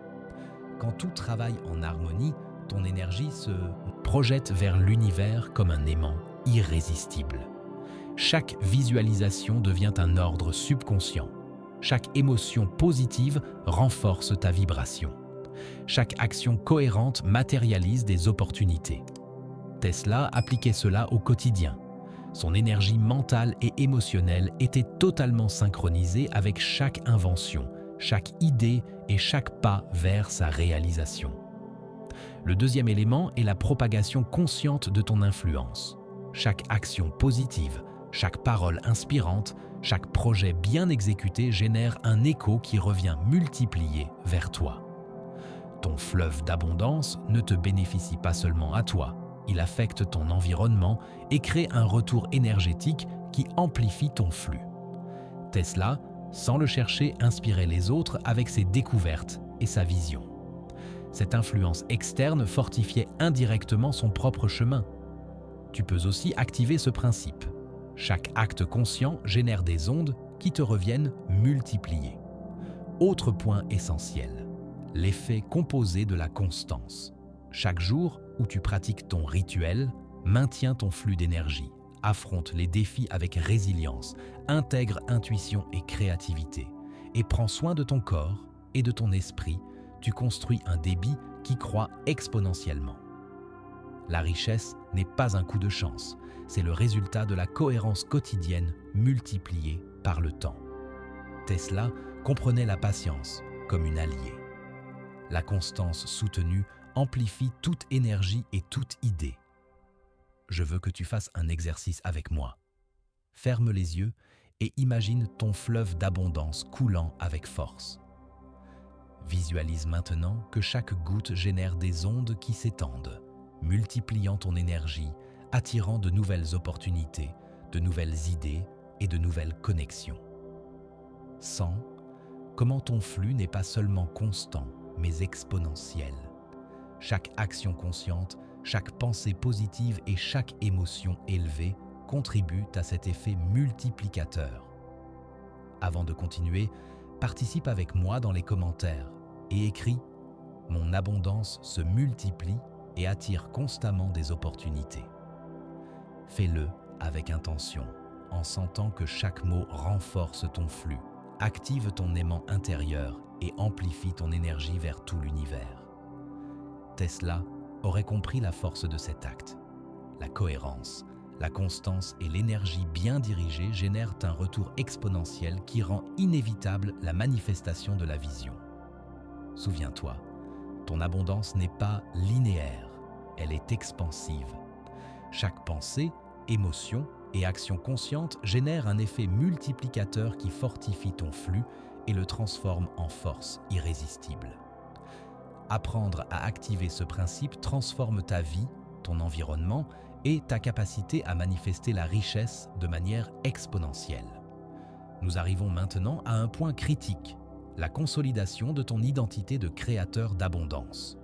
Quand tout travaille en harmonie, ton énergie se projette vers l'univers comme un aimant irrésistible. Chaque visualisation devient un ordre subconscient. Chaque émotion positive renforce ta vibration. Chaque action cohérente matérialise des opportunités. Tesla appliquait cela au quotidien. Son énergie mentale et émotionnelle était totalement synchronisée avec chaque invention, chaque idée et chaque pas vers sa réalisation. Le deuxième élément est la propagation consciente de ton influence. Chaque action positive, chaque parole inspirante, chaque projet bien exécuté génère un écho qui revient multiplié vers toi. Ton fleuve d'abondance ne te bénéficie pas seulement à toi, il affecte ton environnement et crée un retour énergétique qui amplifie ton flux. Tesla, sans le chercher, inspirait les autres avec ses découvertes et sa vision. Cette influence externe fortifiait indirectement son propre chemin. Tu peux aussi activer ce principe. Chaque acte conscient génère des ondes qui te reviennent multipliées. Autre point essentiel, l'effet composé de la constance. Chaque jour où tu pratiques ton rituel, maintiens ton flux d'énergie, affronte les défis avec résilience, intègre intuition et créativité, et prends soin de ton corps et de ton esprit, tu construis un débit qui croît exponentiellement. La richesse n'est pas un coup de chance, c'est le résultat de la cohérence quotidienne multipliée par le temps. Tesla comprenait la patience comme une alliée. La constance soutenue amplifie toute énergie et toute idée. Je veux que tu fasses un exercice avec moi. Ferme les yeux et imagine ton fleuve d'abondance coulant avec force. Visualise maintenant que chaque goutte génère des ondes qui s'étendent, multipliant ton énergie, attirant de nouvelles opportunités, de nouvelles idées et de nouvelles connexions. Sens comment ton flux n'est pas seulement constant, mais exponentiel. Chaque action consciente, chaque pensée positive et chaque émotion élevée contribuent à cet effet multiplicateur. Avant de continuer, participe avec moi dans les commentaires et écris « Mon abondance se multiplie et attire constamment des opportunités ». Fais-le avec intention, en sentant que chaque mot renforce ton flux, active ton aimant intérieur et amplifie ton énergie vers tout l'univers. Tesla aurait compris la force de cet acte. La cohérence, la constance et l'énergie bien dirigée génèrent un retour exponentiel qui rend inévitable la manifestation de la vision. Souviens-toi, ton abondance n'est pas linéaire, elle est expansive. Chaque pensée, émotion et action consciente génère un effet multiplicateur qui fortifie ton flux et le transforme en force irrésistible. Apprendre à activer ce principe transforme ta vie, ton environnement et ta capacité à manifester la richesse de manière exponentielle. Nous arrivons maintenant à un point critique, la consolidation de ton identité de créateur d'abondance.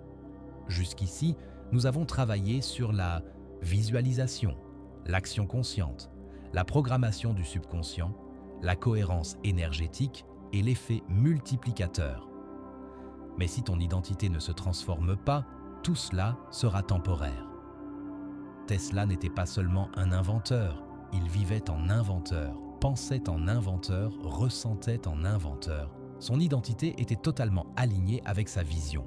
Jusqu'ici, nous avons travaillé sur la visualisation, l'action consciente, la programmation du subconscient, la cohérence énergétique et l'effet multiplicateur. Mais si ton identité ne se transforme pas, tout cela sera temporaire. Tesla n'était pas seulement un inventeur, il vivait en inventeur, pensait en inventeur, ressentait en inventeur. Son identité était totalement alignée avec sa vision.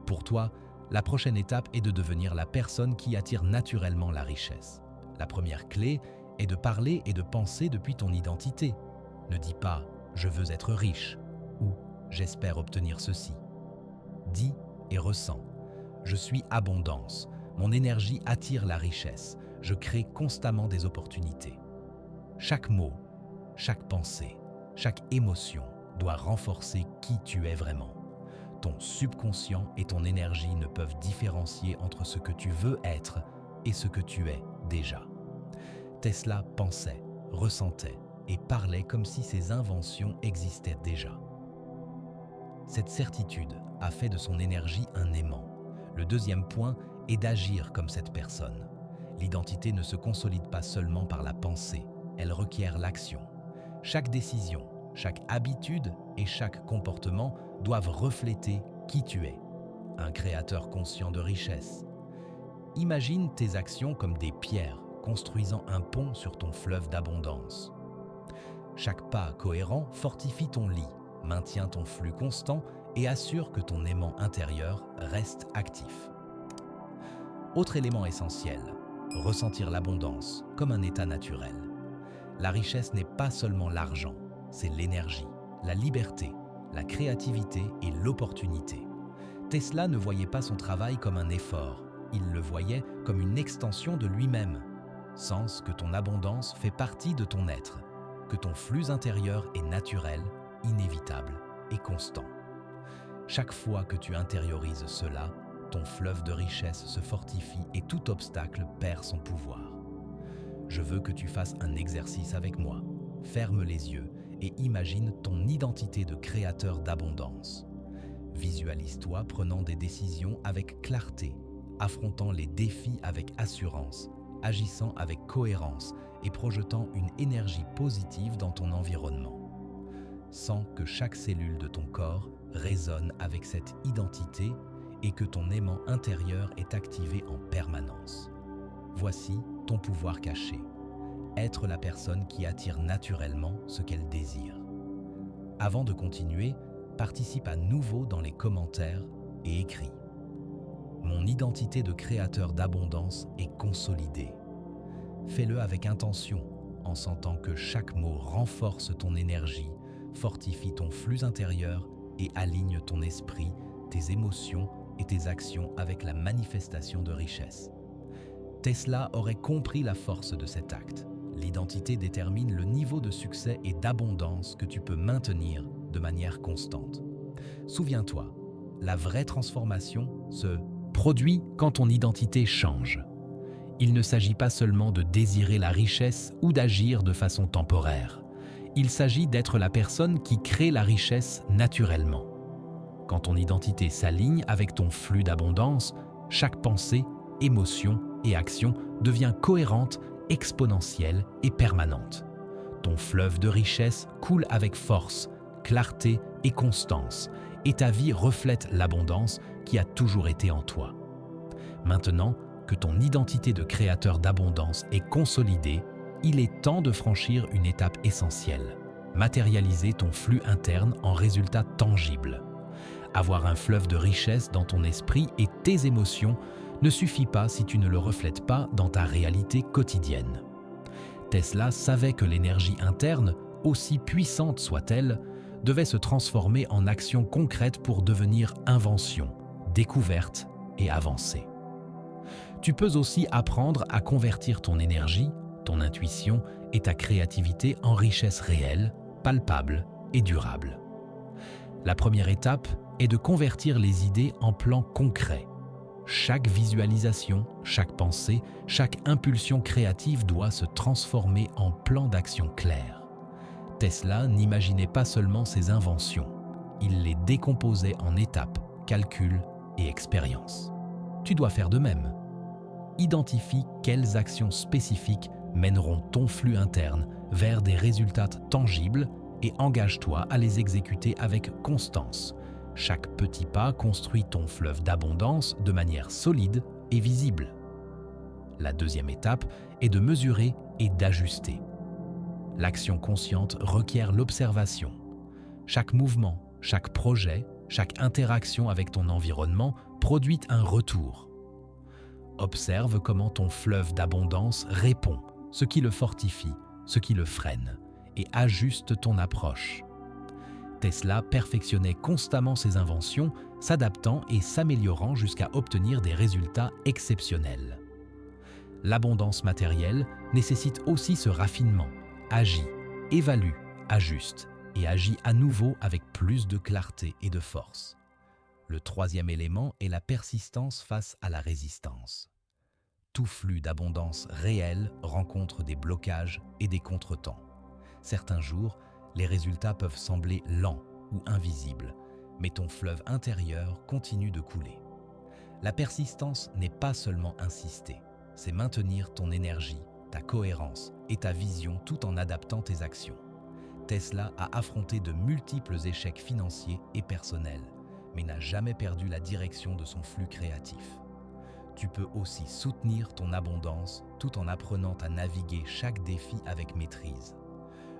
Pour toi, la prochaine étape est de devenir la personne qui attire naturellement la richesse. La première clé est de parler et de penser depuis ton identité. Ne dis pas « je veux être riche » ou « j'espère obtenir ceci ». Dis et ressens « je suis abondance ». Mon énergie attire la richesse. Je crée constamment des opportunités. Chaque mot, chaque pensée, chaque émotion doit renforcer qui tu es vraiment. Ton subconscient et ton énergie ne peuvent différencier entre ce que tu veux être et ce que tu es déjà. Tesla pensait, ressentait et parlait comme si ses inventions existaient déjà. Cette certitude a fait de son énergie un aimant. Le deuxième point est d'agir comme cette personne. L'identité ne se consolide pas seulement par la pensée, elle requiert l'action. Chaque décision, chaque habitude et chaque comportement doivent refléter qui tu es. un créateur conscient de richesse. Imagine tes actions comme des pierres construisant un pont sur ton fleuve d'abondance. Chaque pas cohérent fortifie ton lit, maintient ton flux constant et assure que ton aimant intérieur reste actif. Autre élément essentiel, ressentir l'abondance comme un état naturel. La richesse n'est pas seulement l'argent, c'est l'énergie, la liberté, la créativité et l'opportunité. Tesla ne voyait pas son travail comme un effort, il le voyait comme une extension de lui-même. Sens que ton abondance fait partie de ton être, que ton flux intérieur est naturel, inévitable et constant. Chaque fois que tu intériorises cela, ton fleuve de richesse se fortifie et tout obstacle perd son pouvoir. Je veux que tu fasses un exercice avec moi. Ferme les yeux et imagine ton identité de créateur d'abondance. Visualise-toi prenant des décisions avec clarté, affrontant les défis avec assurance, agissant avec cohérence et projetant une énergie positive dans ton environnement. Sens que chaque cellule de ton corps résonne avec cette identité et que ton aimant intérieur est activé en permanence. Voici ton pouvoir caché. Être la personne qui attire naturellement ce qu'elle désire. Avant de continuer, participe à nouveau dans les commentaires et écris. Mon identité de créateur d'abondance est consolidée. Fais-le avec intention, en sentant que chaque mot renforce ton énergie, fortifie ton flux intérieur et aligne ton esprit, tes émotions et tes actions avec la manifestation de richesse. Tesla aurait compris la force de cet acte. L'identité détermine le niveau de succès et d'abondance que tu peux maintenir de manière constante. Souviens-toi, la vraie transformation se produit quand ton identité change. Il ne s'agit pas seulement de désirer la richesse ou d'agir de façon temporaire. Il s'agit d'être la personne qui crée la richesse naturellement. Quand ton identité s'aligne avec ton flux d'abondance, chaque pensée, émotion et action devient cohérente, exponentielle et permanente. Ton fleuve de richesse coule avec force, clarté et constance, et ta vie reflète l'abondance qui a toujours été en toi. Maintenant que ton identité de créateur d'abondance est consolidée, il est temps de franchir une étape essentielle, matérialiser ton flux interne en résultats tangibles. Avoir un fleuve de richesse dans ton esprit et tes émotions ne suffit pas si tu ne le reflètes pas dans ta réalité quotidienne. Tesla savait que l'énergie interne, aussi puissante soit-elle, devait se transformer en action concrète pour devenir invention, découverte et avancée. Tu peux aussi apprendre à convertir ton énergie, ton intuition et ta créativité en richesse réelle, palpable et durable. La première étape est de convertir les idées en plans concrets. Chaque visualisation, chaque pensée, chaque impulsion créative doit se transformer en plan d'action clair. Tesla n'imaginait pas seulement ses inventions, il les décomposait en étapes, calculs et expériences. Tu dois faire de même. Identifie quelles actions spécifiques mèneront ton flux interne vers des résultats tangibles et engage-toi à les exécuter avec constance. Chaque petit pas construit ton fleuve d'abondance de manière solide et visible. La deuxième étape est de mesurer et d'ajuster. L'action consciente requiert l'observation. Chaque mouvement, chaque projet, chaque interaction avec ton environnement produit un retour. Observe comment ton fleuve d'abondance répond, ce qui le fortifie, ce qui le freine, et ajuste ton approche. Tesla perfectionnait constamment ses inventions, s'adaptant et s'améliorant jusqu'à obtenir des résultats exceptionnels. L'abondance matérielle nécessite aussi ce raffinement. Agis, évalue, ajuste et agis à nouveau avec plus de clarté et de force. Le troisième élément est la persistance face à la résistance. Tout flux d'abondance réel rencontre des blocages et des contretemps. Certains jours, les résultats peuvent sembler lents ou invisibles, mais ton fleuve intérieur continue de couler. La persistance n'est pas seulement insister, c'est maintenir ton énergie, ta cohérence et ta vision tout en adaptant tes actions. Tesla a affronté de multiples échecs financiers et personnels, mais n'a jamais perdu la direction de son flux créatif. Tu peux aussi soutenir ton abondance tout en apprenant à naviguer chaque défi avec maîtrise.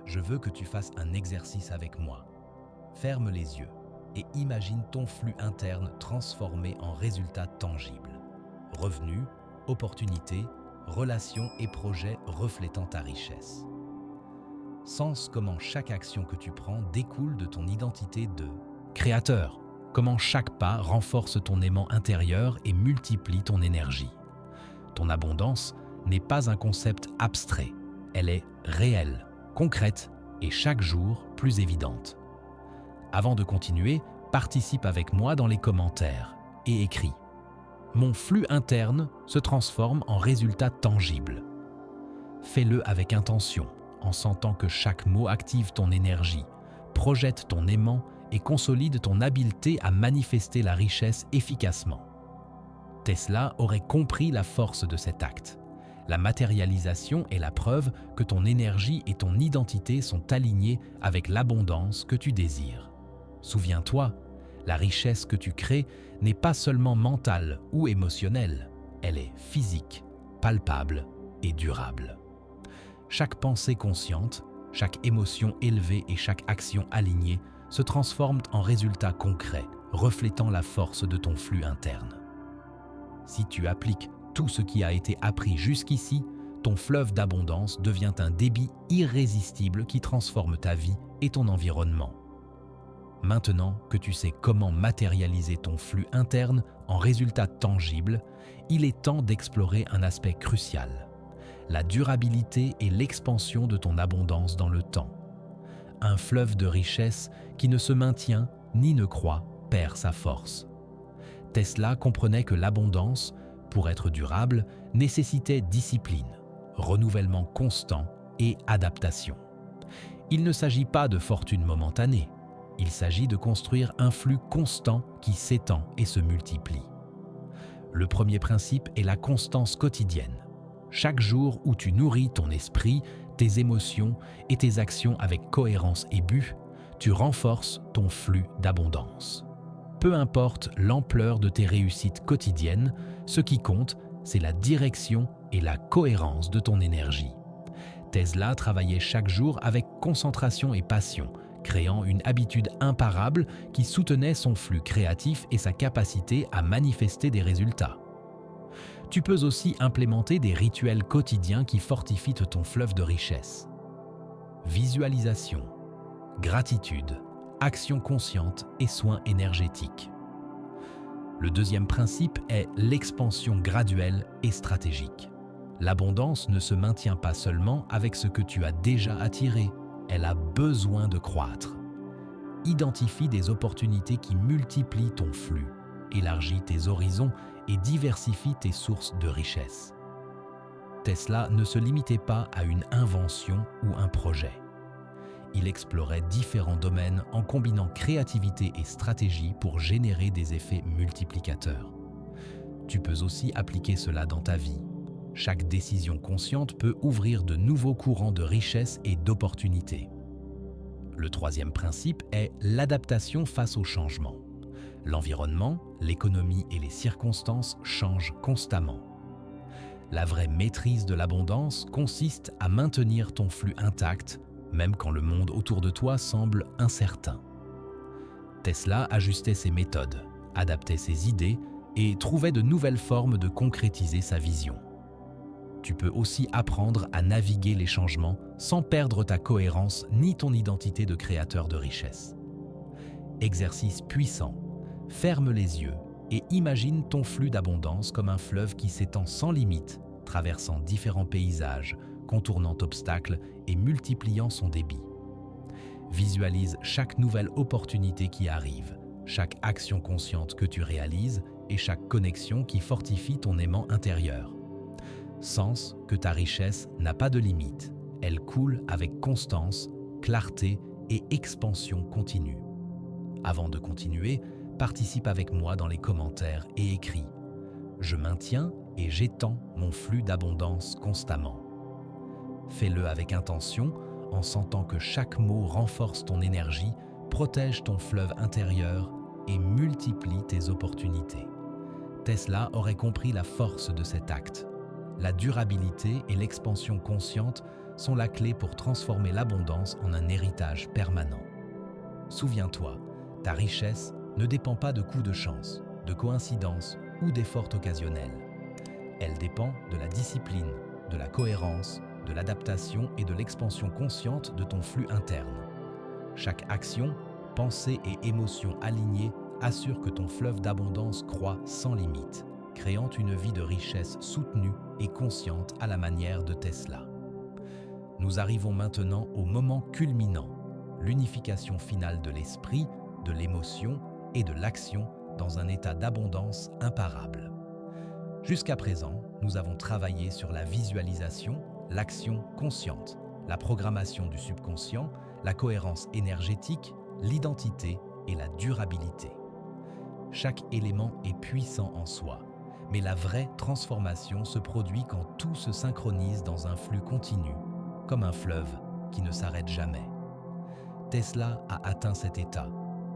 Je veux que tu fasses un exercice avec moi. Ferme les yeux et imagine ton flux interne transformé en résultats tangibles. Revenus, opportunités, relations et projets reflétant ta richesse. Sens comment chaque action que tu prends découle de ton identité de créateur. Comment chaque pas renforce ton aimant intérieur et multiplie ton énergie. Ton abondance n'est pas un concept abstrait, elle est réelle, concrète et chaque jour plus évidente. Avant de continuer, participe avec moi dans les commentaires et écris. Mon flux interne se transforme en résultat tangible. Fais-le avec intention, en sentant que chaque mot active ton énergie, projette ton aimant et consolide ton habileté à manifester la richesse efficacement. Tesla aurait compris la force de cet acte. La matérialisation est la preuve que ton énergie et ton identité sont alignées avec l'abondance que tu désires. Souviens-toi, la richesse que tu crées n'est pas seulement mentale ou émotionnelle, elle est physique, palpable et durable. Chaque pensée consciente, chaque émotion élevée et chaque action alignée se transforment en résultats concrets, reflétant la force de ton flux interne. Si tu appliques tout ce qui a été appris jusqu'ici, ton fleuve d'abondance devient un débit irrésistible qui transforme ta vie et ton environnement. Maintenant que tu sais comment matérialiser ton flux interne en résultats tangibles, il est temps d'explorer un aspect crucial, la durabilité et l'expansion de ton abondance dans le temps. Un fleuve de richesse qui ne se maintient ni ne croît perd sa force. Tesla comprenait que l'abondance, pour être durable, nécessitait discipline, renouvellement constant et adaptation. Il ne s'agit pas de fortune momentanée, il s'agit de construire un flux constant qui s'étend et se multiplie. Le premier principe est la constance quotidienne. Chaque jour où tu nourris ton esprit, tes émotions et tes actions avec cohérence et but, tu renforces ton flux d'abondance. Peu importe l'ampleur de tes réussites quotidiennes, ce qui compte, c'est la direction et la cohérence de ton énergie. Tesla travaillait chaque jour avec concentration et passion, créant une habitude imparable qui soutenait son flux créatif et sa capacité à manifester des résultats. Tu peux aussi implémenter des rituels quotidiens qui fortifient ton fleuve de richesse. Visualisation, gratitude, action consciente et soins énergétiques. Le deuxième principe est l'expansion graduelle et stratégique. L'abondance ne se maintient pas seulement avec ce que tu as déjà attiré, elle a besoin de croître. Identifie des opportunités qui multiplient ton flux, élargis tes horizons et diversifie tes sources de richesse. Tesla ne se limitait pas à une invention ou un projet. Il explorait différents domaines en combinant créativité et stratégie pour générer des effets multiplicateurs. Tu peux aussi appliquer cela dans ta vie. Chaque décision consciente peut ouvrir de nouveaux courants de richesse et d'opportunités. Le troisième principe est l'adaptation face au changement. L'environnement, l'économie et les circonstances changent constamment. La vraie maîtrise de l'abondance consiste à maintenir ton flux intact, même quand le monde autour de toi semble incertain. Tesla ajustait ses méthodes, adaptait ses idées et trouvait de nouvelles formes de concrétiser sa vision. Tu peux aussi apprendre à naviguer les changements sans perdre ta cohérence ni ton identité de créateur de richesse. Exercice puissant. Ferme les yeux et imagine ton flux d'abondance comme un fleuve qui s'étend sans limite, traversant différents paysages, contournant obstacles et multipliant son débit. Visualise chaque nouvelle opportunité qui arrive, chaque action consciente que tu réalises et chaque connexion qui fortifie ton aimant intérieur. Sens que ta richesse n'a pas de limite, elle coule avec constance, clarté et expansion continue. Avant de continuer, participe avec moi dans les commentaires et écris « Je maintiens et j'étends mon flux d'abondance constamment ». Fais-le avec intention, en sentant que chaque mot renforce ton énergie, protège ton fleuve intérieur et multiplie tes opportunités. Tesla aurait compris la force de cet acte. La durabilité et l'expansion consciente sont la clé pour transformer l'abondance en un héritage permanent. Souviens-toi, ta richesse ne dépend pas de coups de chance, de coïncidences ou d'efforts occasionnels. Elle dépend de la discipline, de la cohérence, de l'adaptation et de l'expansion consciente de ton flux interne. Chaque action, pensée et émotion alignée assure que ton fleuve d'abondance croît sans limite, créant une vie de richesse soutenue et consciente à la manière de Tesla. Nous arrivons maintenant au moment culminant, l'unification finale de l'esprit, de l'émotion et de l'action dans un état d'abondance imparable. Jusqu'à présent, nous avons travaillé sur la visualisation, l'action consciente, la programmation du subconscient, la cohérence énergétique, l'identité et la durabilité. Chaque élément est puissant en soi, mais la vraie transformation se produit quand tout se synchronise dans un flux continu, comme un fleuve qui ne s'arrête jamais. Tesla a atteint cet état.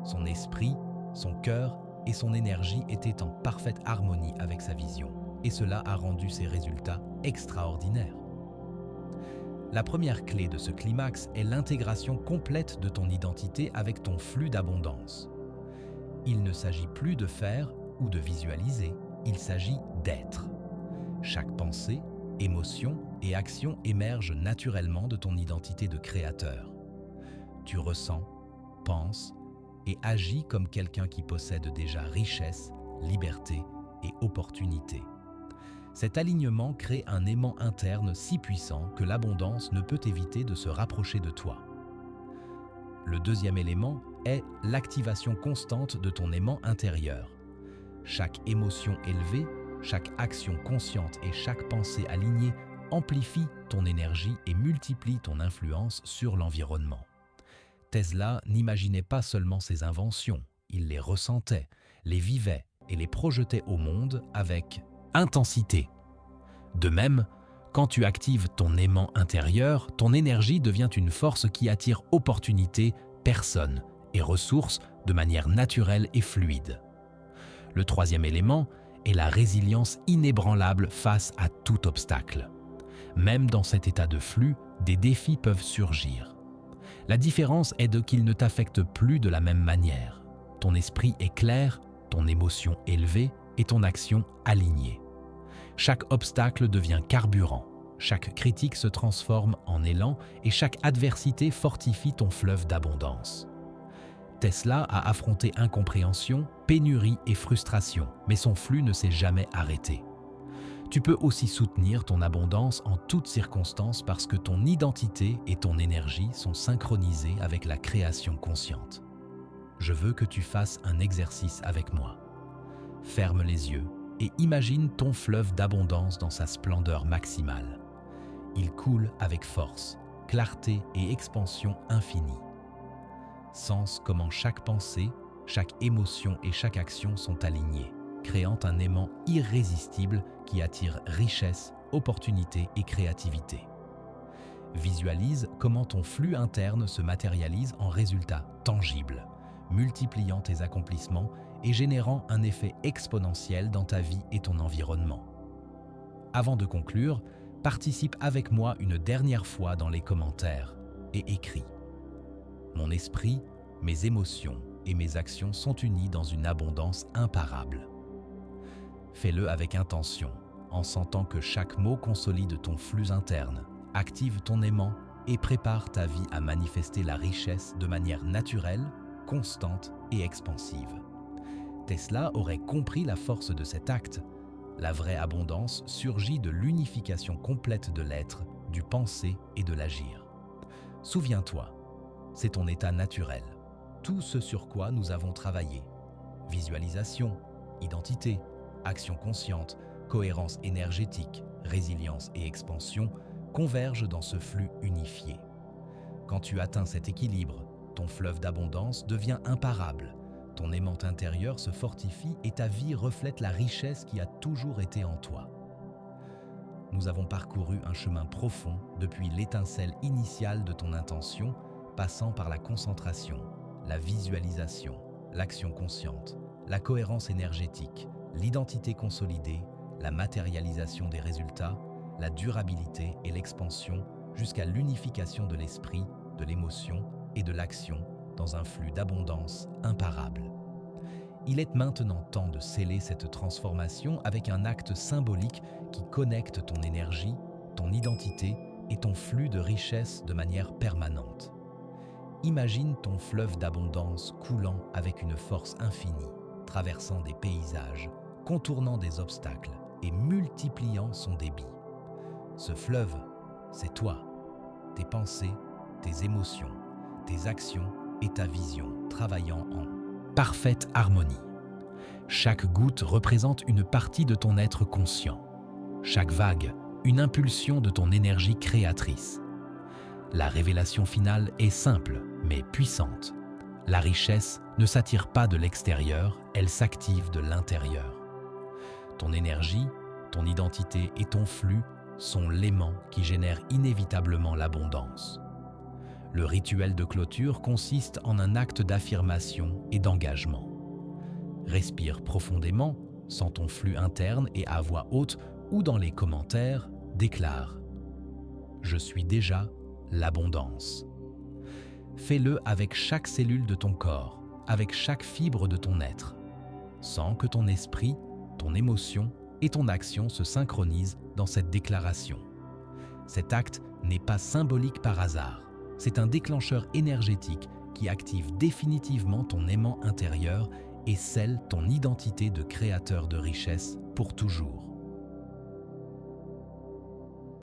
Son esprit, son cœur et son énergie étaient en parfaite harmonie avec sa vision, et cela a rendu ses résultats extraordinaires. La première clé de ce climax est l'intégration complète de ton identité avec ton flux d'abondance. Il ne s'agit plus de faire ou de visualiser, il s'agit d'être. Chaque pensée, émotion et action émergent naturellement de ton identité de créateur. Tu ressens, penses et agis comme quelqu'un qui possède déjà richesse, liberté et opportunité. Cet alignement crée un aimant interne si puissant que l'abondance ne peut éviter de se rapprocher de toi. Le deuxième élément est l'activation constante de ton aimant intérieur. Chaque émotion élevée, chaque action consciente et chaque pensée alignée amplifie ton énergie et multiplie ton influence sur l'environnement. Tesla n'imaginait pas seulement ses inventions, il les ressentait, les vivait et les projetait au monde avec intensité. De même, quand tu actives ton aimant intérieur, ton énergie devient une force qui attire opportunités, personnes et ressources de manière naturelle et fluide. Le troisième élément est la résilience inébranlable face à tout obstacle. Même dans cet état de flux, des défis peuvent surgir. La différence est qu'ils ne t'affectent plus de la même manière. Ton esprit est clair, ton émotion élevée et ton action alignée. Chaque obstacle devient carburant, chaque critique se transforme en élan et chaque adversité fortifie ton fleuve d'abondance. Tesla a affronté incompréhension, pénurie et frustration, mais son flux ne s'est jamais arrêté. Tu peux aussi soutenir ton abondance en toutes circonstances parce que ton identité et ton énergie sont synchronisées avec la création consciente. Je veux que tu fasses un exercice avec moi. Ferme les yeux et imagine ton fleuve d'abondance dans sa splendeur maximale. Il coule avec force, clarté et expansion infinie. Sens comment chaque pensée, chaque émotion et chaque action sont alignées, créant un aimant irrésistible qui attire richesse, opportunité et créativité. Visualise comment ton flux interne se matérialise en résultats tangibles, multipliant tes accomplissements et générant un effet exponentiel dans ta vie et ton environnement. Avant de conclure, participe avec moi une dernière fois dans les commentaires et écris. Mon esprit, mes émotions et mes actions sont unis dans une abondance imparable. Fais-le avec intention, en sentant que chaque mot consolide ton flux interne, active ton aimant et prépare ta vie à manifester la richesse de manière naturelle, constante et expansive. Tesla aurait compris la force de cet acte. La vraie abondance surgit de l'unification complète de l'être, du penser et de l'agir. Souviens-toi, c'est ton état naturel, tout ce sur quoi nous avons travaillé. Visualisation, identité, action consciente, cohérence énergétique, résilience et expansion convergent dans ce flux unifié. Quand tu atteins cet équilibre, ton fleuve d'abondance devient imparable, ton aimant intérieur se fortifie et ta vie reflète la richesse qui a toujours été en toi. Nous avons parcouru un chemin profond depuis l'étincelle initiale de ton intention, passant par la concentration, la visualisation, l'action consciente, la cohérence énergétique, l'identité consolidée, la matérialisation des résultats, la durabilité et l'expansion jusqu'à l'unification de l'esprit, de l'émotion et de l'action dans un flux d'abondance imparable. Il est maintenant temps de sceller cette transformation avec un acte symbolique qui connecte ton énergie, ton identité et ton flux de richesse de manière permanente. Imagine ton fleuve d'abondance coulant avec une force infinie, traversant des paysages, contournant des obstacles et multipliant son débit. Ce fleuve, c'est toi, tes pensées, tes émotions, tes actions et ta vision travaillant en parfaite harmonie. Chaque goutte représente une partie de ton être conscient. Chaque vague, une impulsion de ton énergie créatrice. La révélation finale est simple, mais puissante. La richesse ne s'attire pas de l'extérieur, elle s'active de l'intérieur. Ton énergie, ton identité et ton flux sont l'aimant qui génère inévitablement l'abondance. Le rituel de clôture consiste en un acte d'affirmation et d'engagement. Respire profondément, sens ton flux interne et à voix haute ou dans les commentaires, déclare « Je suis déjà l'abondance ». Fais-le avec chaque cellule de ton corps, avec chaque fibre de ton être. Sens que ton esprit, ton émotion et ton action se synchronisent dans cette déclaration. Cet acte n'est pas symbolique par hasard. C'est un déclencheur énergétique qui active définitivement ton aimant intérieur et scelle ton identité de créateur de richesse pour toujours.